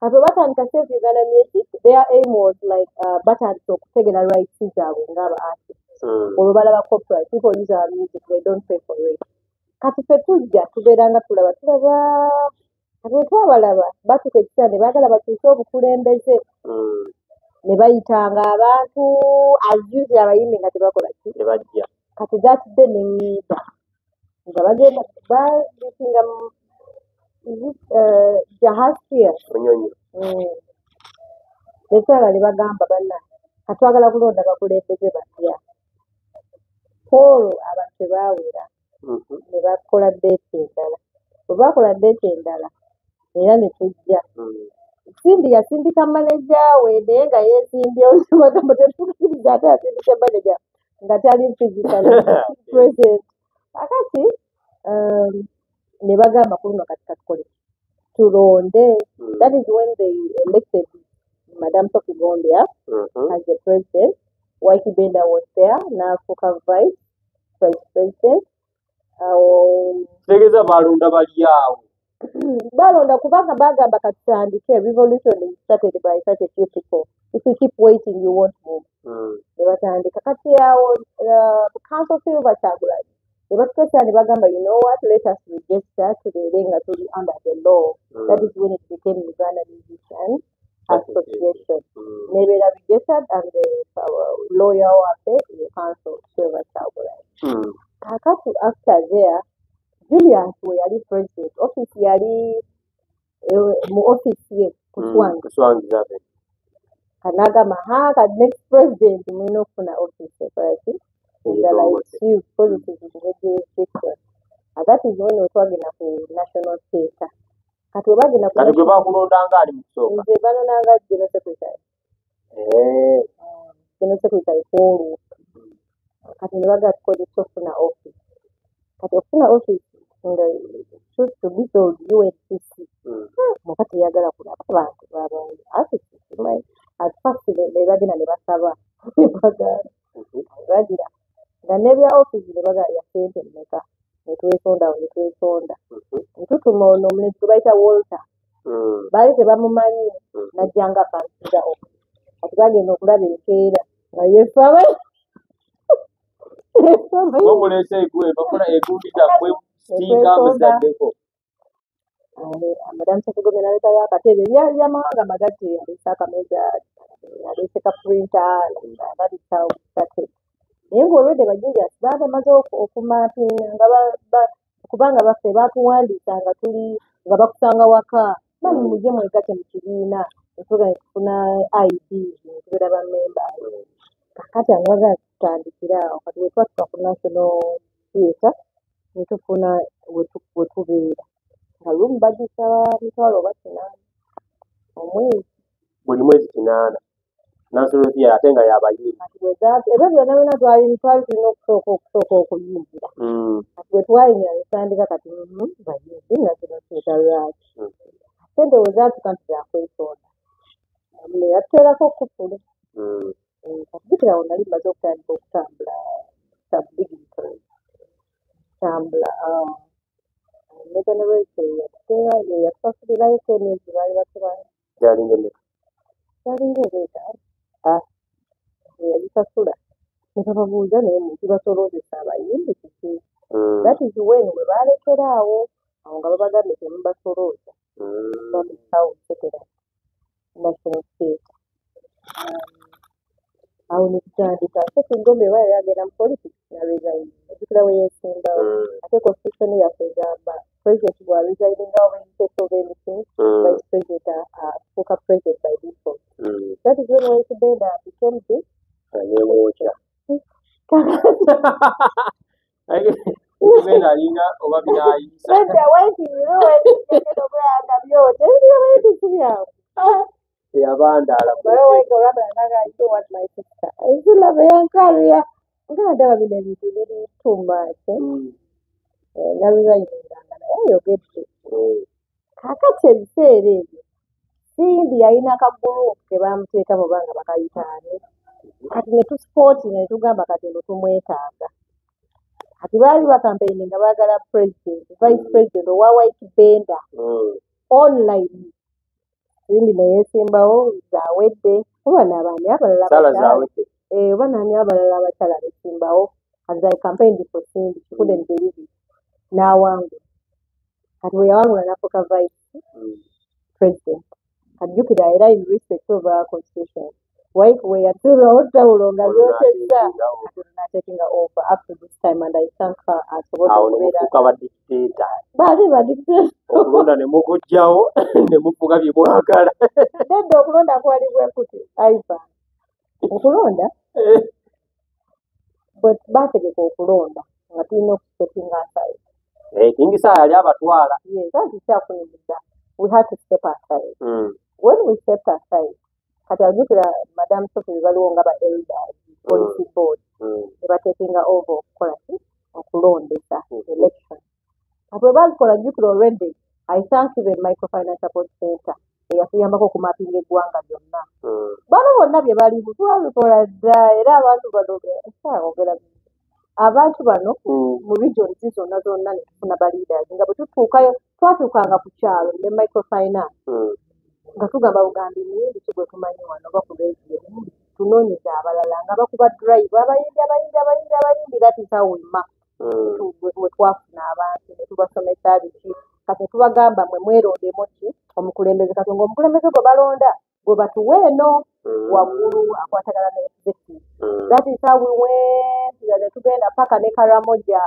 S2: After batandika Save Uganda music, their aim was like batandika okutegera rights zaabwe ng'aba artists. Olubala copyright, people use our music, they don't pay for it. Kati ffe tujja tubeeranga tulaba ate twabalaba batuka ekiseera ne baagala bakyuse obukulembeze ne bayitanga abantu ajuzi abayimbi nga tebakola ki
S1: tebajja
S2: kati gatidde neŋŋenda nga bagenda babikinga Jahasia
S1: munyonyi
S2: ekiseera ne bagamba banna katwagala kulonda bakulembeze batya Paul abantu tebaawera ne bakola deeti endala bwe bakola deeti endala era ne tujja Simbi yasindika maneja we naye nga yeesimbyewo bagamba tetukkiriza ate asindike maneja nga tali physically present akati ne bagamba ku luno kati katukole tulonde. That is when they elected Madam Sophie Gondia as the president. Whitey Benda was there, n'afuuka vice president.
S1: Tegeeza balonda bali awo
S2: balonda kubanga bagamba katutandike revolution is started by such a few people. If you keep waiting you won't move. Ne batandika kati awo council Silver Chagulani ne batukesa ne bagamba you know what, let us register tubeere nga tuli under the law. That is when it became Uganda Musicians Association. Nebeera registered and the lawyer wafe the council Silver Chagulani. Kakati after there Julius we yali president office yali mu office ye kuswange
S1: kuswange zabe
S2: kanagamba ka next president mulina okufuna office first njala you positive jurisdiction that is when otwagenda ku national theatre kati webagenda
S1: kati gwe bakulondanga ali mu kusooka
S2: nze banonanga general secretary general secretary for kati ne baga tukozesa okufuna office kati okufuna office nga choose to be told UNCC mukati yagala kulaba abantu babantu asikimanyi at first ne bagenda ne basaba bagira nga nebya office ne baga ya sente mmeka netwesonda netutuma ono omulenzi tubayita Walter baali tebamumanyi najjanga pansiza office kati bagenda okulaba enkeera nga yefaba
S1: omulese egwe bakola egundira gwe stinga musaddeko
S2: Madam Sekigome naletayo akatebe byamawanga magatte yalesa akameza yalese ka printer nabitawo katebe naye ng'olwedde bajulius baabamaze okumapinga nga kubanga baffe baatuwandiisa nga tuli nga bakusanga waka bali mujje mwegatte mu kibiina netugane tufuna ID netubeera bammemba kakati angaga tutandikira awo kati wetwatuka ku national theatre netufuna wetubeera nga lumu bagisaba mitwalo oba 8 omwezi
S1: buli mwezi 8 national theatre ate nga yabayiri
S2: ebyo byonna byonna twali tulina okusooka okuyingira kati bwe twayingira netandika kati bayimbi national theatre lwaki sente we zaatuka nti zakwesonda neyatuteerako kufulu jjukira nali mmaze okutandika okutambula sabdigitol tambula yatusasulirayo emyezi baali batubayo yalinga ebeeta yagisasula nebababuuza naye mukibasolozesa abayimbi kiki that is when we balekera awo nga babagambye temubasolooza bamusawo sekera national theatre awo netutandika Sekigombe bali yagenda mu politics naresign ejjukira we yeesimbawo ate constitution yaffe egamba president bwa resigningawo in case of anything vice president afuuka president by default that is when White Benda became the
S1: yeemwoca Benda alinga oba binaayisa yabandaala
S2: nzulaba yankaluya ngandaba bino ebintu biri too much naluzayinganga naye ayogedde kakati ebiseera ebyo simbi yalina akagurupu ke bamuteeka muba nga bakayitaani kati ne tusipooti ne tugamba kati no tumwetaaga kati baali bakampeyini nga baagala president vice president owa White Benda online simbi neyeesimbawo zaawedde oba n'abaani abalala oba naani abalala abakyala besimbawo as I campaigned for Simbi she couldn't believe it n'awangula kati bwe yawangula n'afuuka vice president kajjukira era in respect of our constitution White we yatuulawo ttawulo nga byotezza kati natekinga over up to this time and I thank her asobodde
S1: okubeera badictator
S2: baali badictator
S1: okulonda ne mukujjawo ne mufuga bye mwagala
S2: nedda okulonda kwali bwe kuti aiva okulonda bwe baategeka okulonda nga tulina okusteppinga aside
S1: King Sir yali abatwala
S2: yes anti kyafunyiza we had to step aside when we stepped aside kati ajjukira Madam Sophie baliwo nga ba elders policy board ne batekinga over okukola okulondesa election kati bwe bazikola ajjukira already I thank even Microfinance Support Center eyatuyambako okumapinga eggwanga lyonna bano bonna bye balimu twabikola dda era abantu bano ogera abantu bano mu regions zonna zonna ne tufuna ba leaders nga bwe tutuukayo twatuukanga ku kyalo ne Microfinance nga tugamba bugambi muyimbi ki gwe tumanyi wano oba ku radio tunoonyeza abalala nga bakuba drive abayimbi that is how we mark bwe twafuna abantu ne tubasomesa biki kati ne tubagamba mwe mwerondemu ki omukulembeze kati ng'omukulembeze gwe balonda gwe batuwe eno waggulu akwatagana ne executive that is how we went nga ne tugenda paka ne Karamoja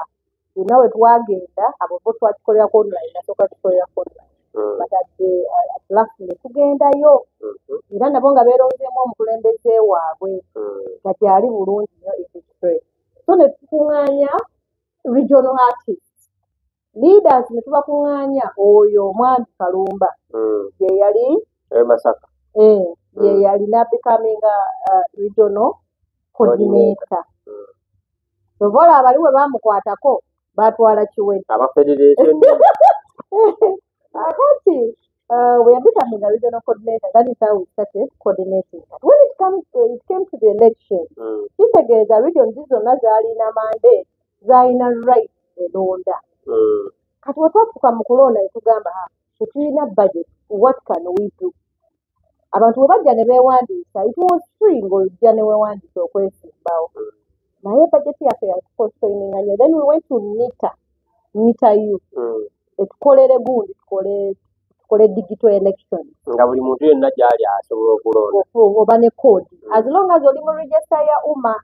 S2: nawe twagenda abo bo twakikolerako online nasooka tukolerako online but at last ne tugendayo era nabo nga beeronzeemu omukulembeze waabwe kati ali bulungi nnyo Express so ne tukuŋŋaanya regional artists leaders ne tubakuŋŋaanya oyo omwami Kalumba ye yali
S1: Masaka
S2: ye yalina becoming regional coordinator obola abali we baamukwatako baatwala kiwedde
S1: aba federation
S2: akati we are becoming a regional coordinator. That is how we started coordinating. But when it came to the election, kitegeeza region zonna zaalina mandate, zaalina right elonda. Kati we twatuuka mu kulonda ne tugamba tetulina budget, what can we do? Abantu bwe bajja ne beewandiisa, it was free ng'ojja ne weewandiisa okwesimbawo. Naye budget yaffe yatukostoininga nnyo. Then we went to NITA youth. Tukolere gundi tukole digital election
S1: nga buli muntu yenna gyali asobola okulonda
S2: oba ne code as long as oli mu register ya umma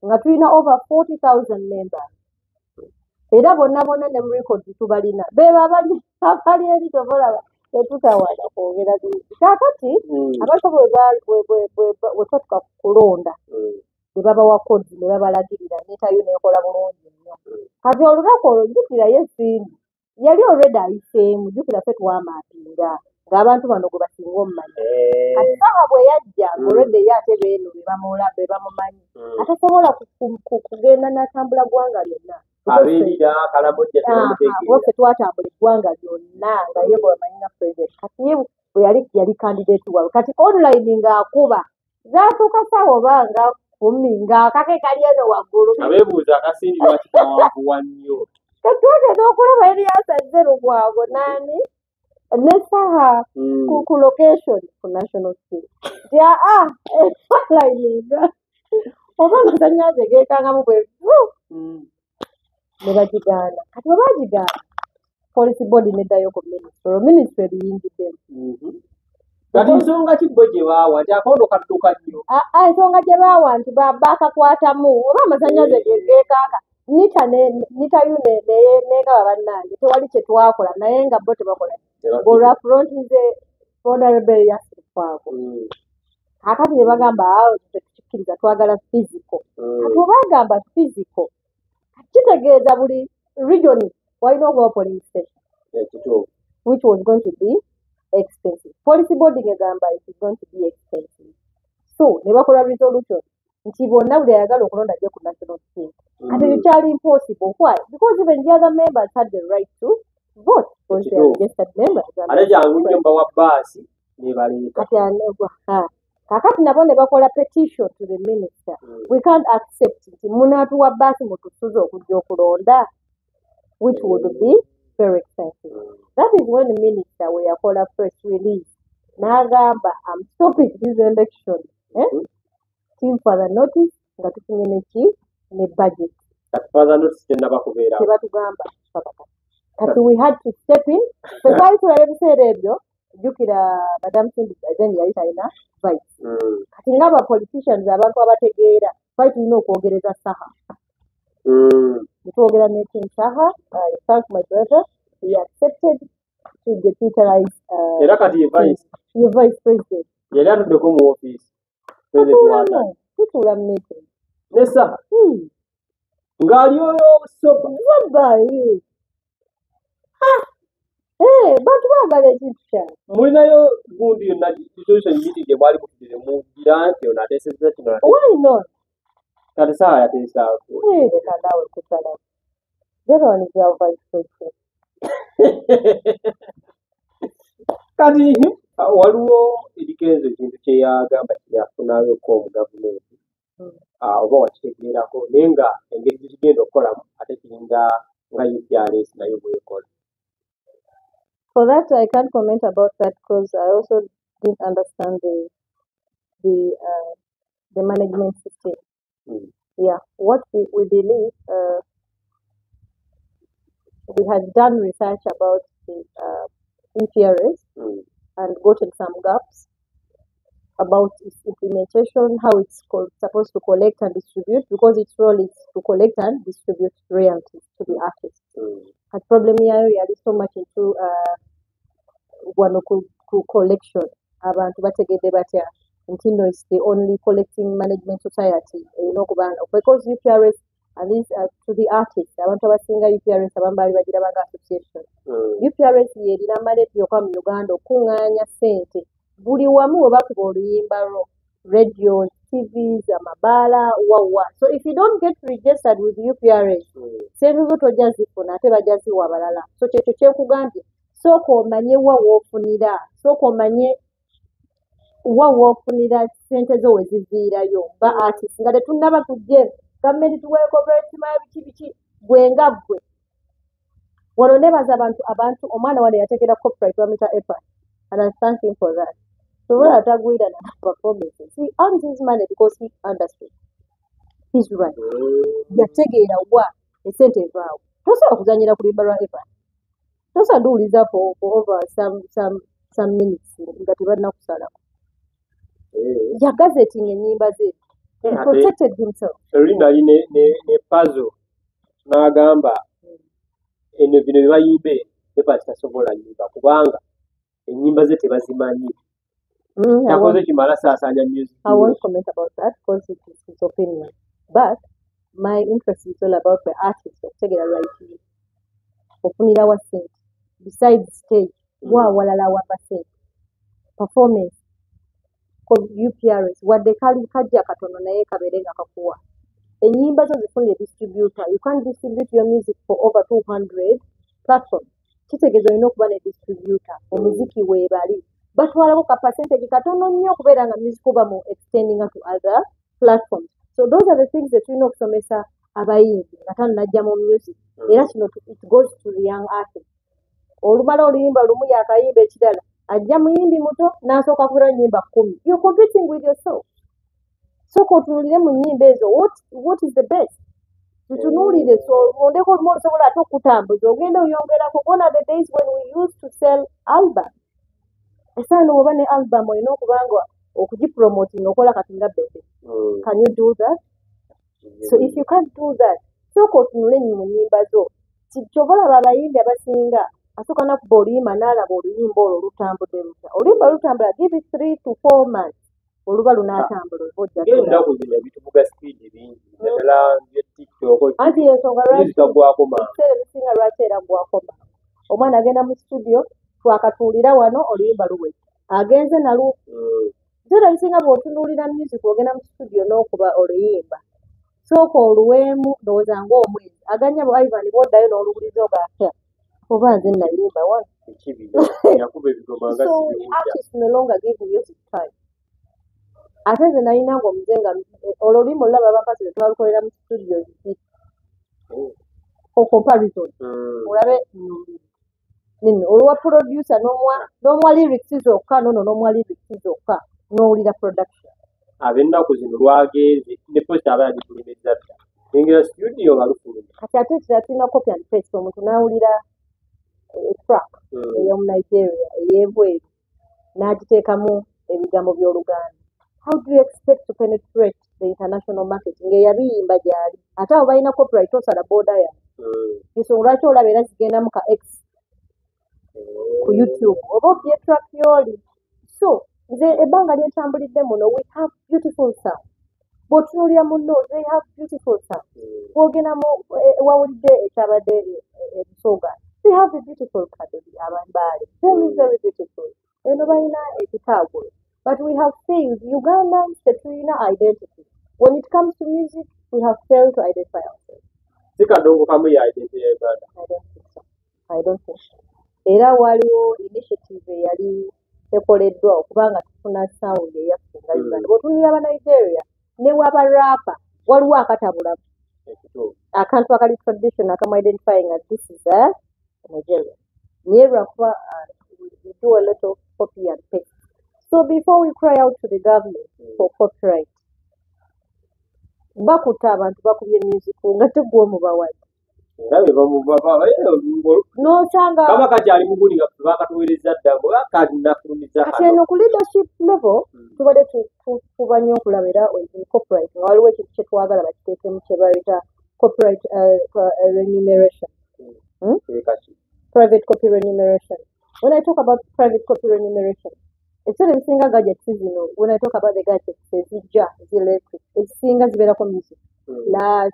S2: nga tulina over 40,000 members era bonna ne mu record tubalina beba abali eri tobolaba tetutawaana kwogera kakati abantu bwe twatuka kulonda ne babawa code ne babalagirira netayo nekola bulungi nnyo kati olunaku olwo njukirayo ensimbi yali already ayiseemu jjukira ffe twamaapinga ng'abantu bano gwe basinga omumanyi kati saawa bwe yajja already ye ate beeno be bamumanyi atasobola kugenda n'atambula ggwanga lyonna
S1: abeerira kalamojja
S2: bose twatambula eggwanga lyonna nga ye bwe bamanyi nga president kati ye bwe yali candidate waabwe kati online ng'akuba zaatuuka saawa oba nga 10 ng'akake kali eno waggulu
S1: abeebuuza akasindi lwaki kawanvuwa nnyo
S2: tetwagenda okulaba eriyasa zero bwabwe nani nesaha ku location ku national state etwalayininga oba amasannyalaze geekangamu bwevu ne bagigaana kati bwe bagigaana police board neddayo ku ministry eriyingiddemu
S1: kati nsonga ki bo gye baawa nti akondo kadduka nnyo
S2: ensonga gye baawa nti baakakwatamu oba amasannyalaze geekaaka nitayo negaba bannange tewali kye twakola naye nga bo tebakola olwafrontize border rebellious kwabo akati ne bagamba awo tetukikkiriza twagala physical kati obagamba physical kitegeeza buli region walina okubawo police station which was going to be expensive policy boarding egamba it is going to be expensive so ne bakola resolution nti bonna buli ayagala okulonda ajje ku national state and it is impossible why because even the other members had the right to vote because they are registered members
S1: ate jangu nnyo mbawa bbaasi ne baleeta
S2: kati anegwa kakati nabo ne bakola petition to the minister we can't accept nti munaatuwa bbaasi mutusuze okujja okulonda which would be very expensive that is when the minister we yakola press release n'agamba I'm stopping this election team further notice nga tufunye ne budget
S1: kati further notice tennaba kubeera
S2: tebatugamba kati we had to step in fe twali tulaba ebiseera ebyo jjukira madam Cindy then yali talina vice kati ng'aba politicians abantu abategeera twali tulina okwogereza saha netwogera ne King Saha thank my brother he accepted to deputize
S1: era kati
S2: ye vice president
S1: yali atuddeko mu office
S2: tutuula mu meeting
S1: nessa ng'ali oyo soba
S2: zabbayo bantu baagala ekintu kyabwe
S1: mulinayo gundi yonna resolution meeting gye mwali mutudire mugira nti ono ateesezza kino
S2: why not
S1: kati sawa yateesaako
S2: leka naawe kusalawo that one is our vice president
S1: kati waliwo erikenzo ekintu kyeyagamba kyeyafunayoko mu gavumenti oba wakitegeerako naye nga engeri gyekigenda okukolamu ate kiringa nga UPRS nayo bwekola.
S2: For that, I can't comment about that because I also didn't understand the management system. Yeah, what we believe, we had done research about the EPRS and gotten some gaps. about its implementation, how it's supposed to collect and distribute, because its role is to collect and distribute royalties to the artist. But problem here is so much into wano ku collection. Abantu bategedde batya nti no is the only collecting management society kubanga because UPRS and this to the artists abantu abasinga UPRS abambali bagira banga association UPRS yerina mandate yokka mu Uganda okuŋŋaanya ssente buli wamu we bakuba oluyimba lwo radio TVs amabaala wawa so if you don't get registered with UPRS ssente zo tojja zifuna ate bajja ziwa abalala so kyekyo kyekugambye sooka omanye wa woofunira sooka omanye wa woofunira ssente zo we ziviirayo nga artist nga tetunnaba kujje gavumenti tuweeko cooperate biki gwe nga ggwe wano nebaza abantu omwana wano yateekera copyright bamuyita EPA and I thank him for that so when atagwira na performances he earns his money because he understood he's right yategeera wa essente evaawo tosobola kuzanyira ku limba lwa EPA tosobola nduwuliza for over some minutes nga tebannakusalako yagazetinga ennyimba ze he protected himself
S1: oli nali ne puzzle n'agamba eno bino bye bayimbe EPA tasobola nyimba kubanga ennyimba ze tebazimanyi yakoze kimala saasaanya music.
S2: I won't comment about that because it is his opinion but my interest is all about the artist okutegera right ofunira wa ssente besides stage wa walala wa ssente performance UPRS wadde kali kajja katono naye kabeere nga kakuwa ennyimba zo zifunire distributor you can't distribute your music for over 200 platforms kitegeeza olina okuba ne distributor omuziki weebali batwalako ka percentage katono nnyo okubeera nga music oba mu extending to other platforms so those are the things that tulina okusomesa abayimbi nga tannajja mu music era kino it goes to the young artists olumala oluyimba lumu yakayimba ekirala ajja muyimbi muto n'asooka kubira nnyimba 10 you're competing with yourself sooka otunuulire mu nnyimba ezo what is the best tutunuulire so ondeko olumu olusobola ate okutambuza ogenda oyongerako gone are the days when we used to sell album esaano oba ne album olina okubanga okugipromoting okola kati nga bebe can you do that so if you can't do that sooka otunule mu nnyimba zo kyova olaba abayimbi abasinga asooka nakuba oluyimba n'alaba oluyimba olwo lutambudde lutya oluyimba lutambula give it 3 to 4 months oluba lunaatambula oba ojja
S1: ennaku zino ebituvuga sipiidi bingi naddala bye TikTok
S2: anti ensonga
S1: gwakoma
S2: ebiseera ebisinga lwaki era gwakoma omwana agenda mu studio twakatuulira wano oluyimba luwe agenze nalwo ebiseera ebisinga bw'otunuulira music ogenda mu studio n'okuba oluyimba sooka oluweemu ndowooza ng'omwezi aganya bu Ivan bw'oddayo n'oluwuliza ogaatya oba nze nayimba wano
S1: yakuba ebigomanga
S2: so artists no longer give music time ate nze nalina ng'omuze nga olulimi olulaba abakazi lwe twalukolera mu studio for comparison olabe oluwa producer n'omuwa lyrics zokka nono n'omuwa lyrics zokka n'owulira production
S1: ab'ennaku zino lwagenze ne posta aba yagitulemeza dda nengera studio nga lufulumya
S2: kati ate ekira tulina copy and paste omuntu n'awulira track ey'omunigeria ey'ebweru n'agiteekamu ebigambo by'oluganda how do you expect to penetrate the international market ng'eyabiyimba gyali ate abo balina copyright osala booda ya ensonga lwaki olaba era zigenda mu ka X ku YouTube oba obye track y'oli so nze ebbanga lyentambulidde muno we have beautiful sound bw'otunuulira muno they have beautiful sound bw'ogenda wawulidde ekyabadde ebusooga they have a beautiful cadody abambaale very very beautiful eno balina ekitaagulo but we have failed Ugandans tetulina identity when it comes to music we have failed to identify ourselves
S1: si kadongo kamu ya identity ya Uganda
S2: I don't think so era waliwo initiative eyali ekoleddwa okubanga tufuna sound eyaffe nga Uganda bw'otunulira Abanigeria ne waba rapa waliwo akatabulamu akantu akali tradition akamu identifying as this is a Nigeria naye lwakuba we do a lot of copy and paste so before we cry out to the government for copyright bakuta abantu bakubye music nga tegwa omubawadde
S1: era be bamuvava
S2: n'osanga
S1: kaba kakyali muguli nga bakatuweereza dda bwe bakanafulumiza
S2: kati eno ku leadership level tubadde tuba nnyo okulaba era corporate nga waliwo ekintu kye twagala bakiteekemu kye bayita corporate remuneration. Private copy remuneration. When I talk about private copy remuneration, instead of single gadgets, when I talk about the gadgets, the electric, it's single music, large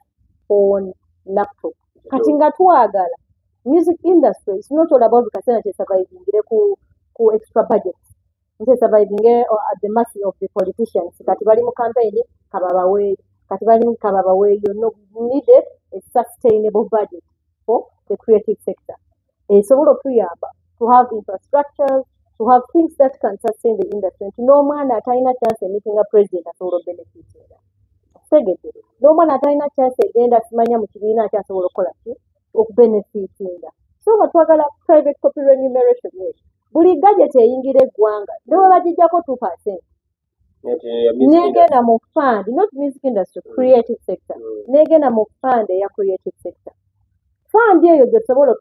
S2: phone, laptop. Katinga tuagala. Music industry is not all about because it's surviving ku extra budget. It's surviving at the mercy of the politicians. Katibali mu campaign kababawe, katibali mu kababawe, you needed a sustainable budget for the creative sector. So what to have infrastructure, to have things that can sustain the industry. No man at a chance of meeting a president at all benefits. Second, no man at a chance again that manya muchibina chance of benefiting. So what was a private copy remuneration? Buli gadget yingire gwanga. They were like 2%. Negena mu fund, not music industry, creative sector. Negena mu fund ya creative sector. Fund here the support at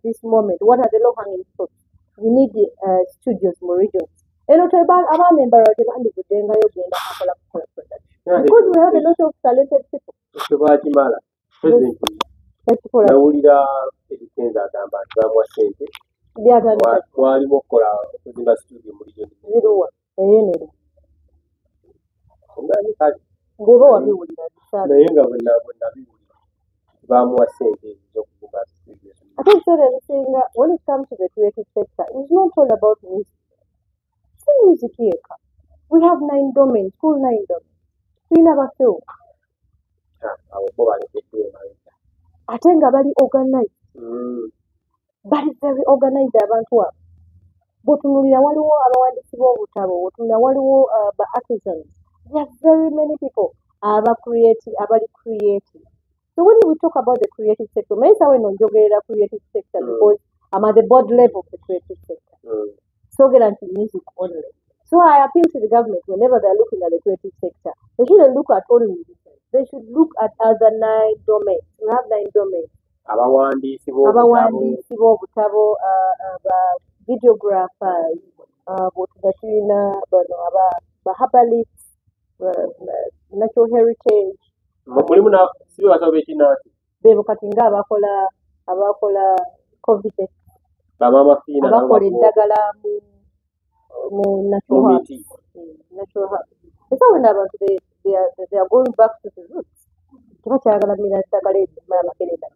S2: this moment. What are the low hanging fruits? We need studios more regions. And what about our member of the Kudenga Yogenda production? Because we have a lot of talented people.
S1: Nawulira ebitenza agamba nti sente twalimu okukola okuzimba studio mu region
S2: ziruwa eyenero
S1: omanyi kale
S2: ngoba wabiwulira
S1: naye nga bwenabiwulira bamuwa sente ez'okuzimba studio.
S2: I think so that when it comes to the creative sector, it's not all about music. See music here. We have 9 domains, full 9 domains. We never fail. I think very organized. Very, very organized abantu abo. Botunulira waliwo abawandiisi b'obutabo, botunulira waliwo artisans. There are very many people abali creative. So when we talk about the creative sector, maybe we don't joke about creative sector because I'm at the board level of the creative sector. So get into music only. So I appeal to the government whenever they're looking at the creative sector, they shouldn't look at only musicians. They should look at other 9 domains. We have 9 domains.
S1: Abawandiisi
S2: b'obutabo, videographers, herbalists, natural heritage.
S1: Mulimu na sibe basawo b'ekinnansi
S2: bebo kati nga abakola covid
S1: bamafiina
S2: abakola eddagala mu natural herbs. It's when abantu they are going back to the roots. Tebakyagala mina ddagala erimala makerenda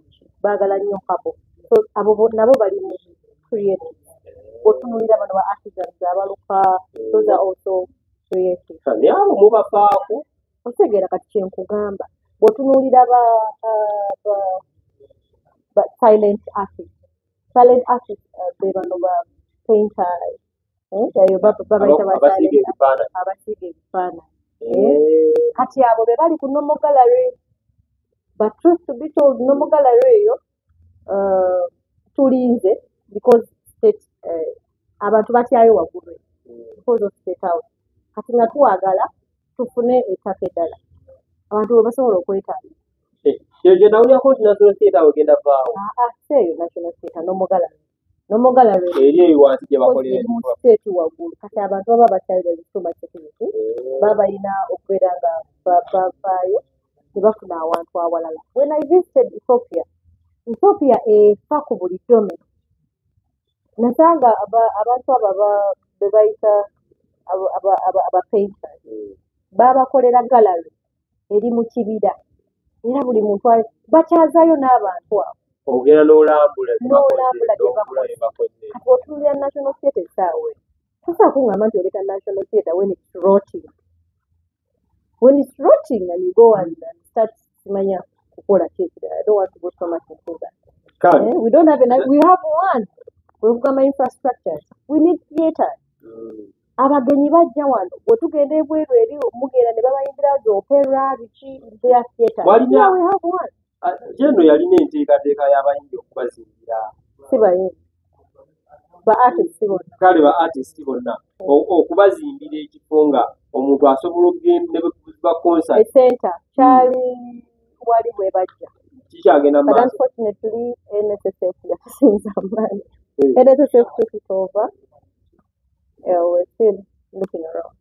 S2: baagala nnyo kabo. So abo nabo bali mu creative. Otunulira bano ba artisans abaluka, those are also creative.
S1: Naye abo mubafaako
S2: otegeera kati kyenkugamba bw'otunuulira ba silent artists be bano ba painters eyo babayita abasiiga ebifaananyi kati abo be bali ku normal gallery, but truth to be told normal gallery eyo tulinze because state abantu batyayo waggulu because of state house kati nga twagala tufune ettaka eddala abantu we basobola okwetaaga.
S1: Kyo nawulyako nti national theatre ogenda vaawo.
S2: Seeyo national theatre normal gallery
S1: eri eyo wansi gye bakolera
S2: mu state waggulu kati abantu baba bakyalira ekituma security baba balina okubeera nga bavaayo tebafuna awantu awalala. When I visited Ethiopia efa ku buli domain nasanga abantu abo be bayita aba painters babakolera gallery eri mu kibira era buli muntu bakyazaayo n'abantu abo
S1: ogenda n'olambula
S2: bye bakoze. Kati otunulira national theatre essaawa tosobola kuŋŋamba nti oleka national theatre when it's rotting and you go and start simanya kukola kiki. I don't want to go so much into that. We don't have we have one. We've got my infrastructure. We need theatres. Abagenyi bajja wano bwe tugenda ebweru eri mugenda ne babayingira opera biki theatre. Yeah, we have one.
S1: Jeno yalina enteekateeka y'abayingi okubazimbira
S2: si bayingi ba artists bonna
S1: kale ba artists bonna okubazimbira ekifo nga omuntu asobola okugenda ne ba concert
S2: center kyali wali bwe bajja
S1: kikyagenda mu
S2: But
S1: maaso.
S2: unfortunately, NSSF yasinze amaanyi.
S1: Mm.
S2: NSSF took it over. We're still looking around.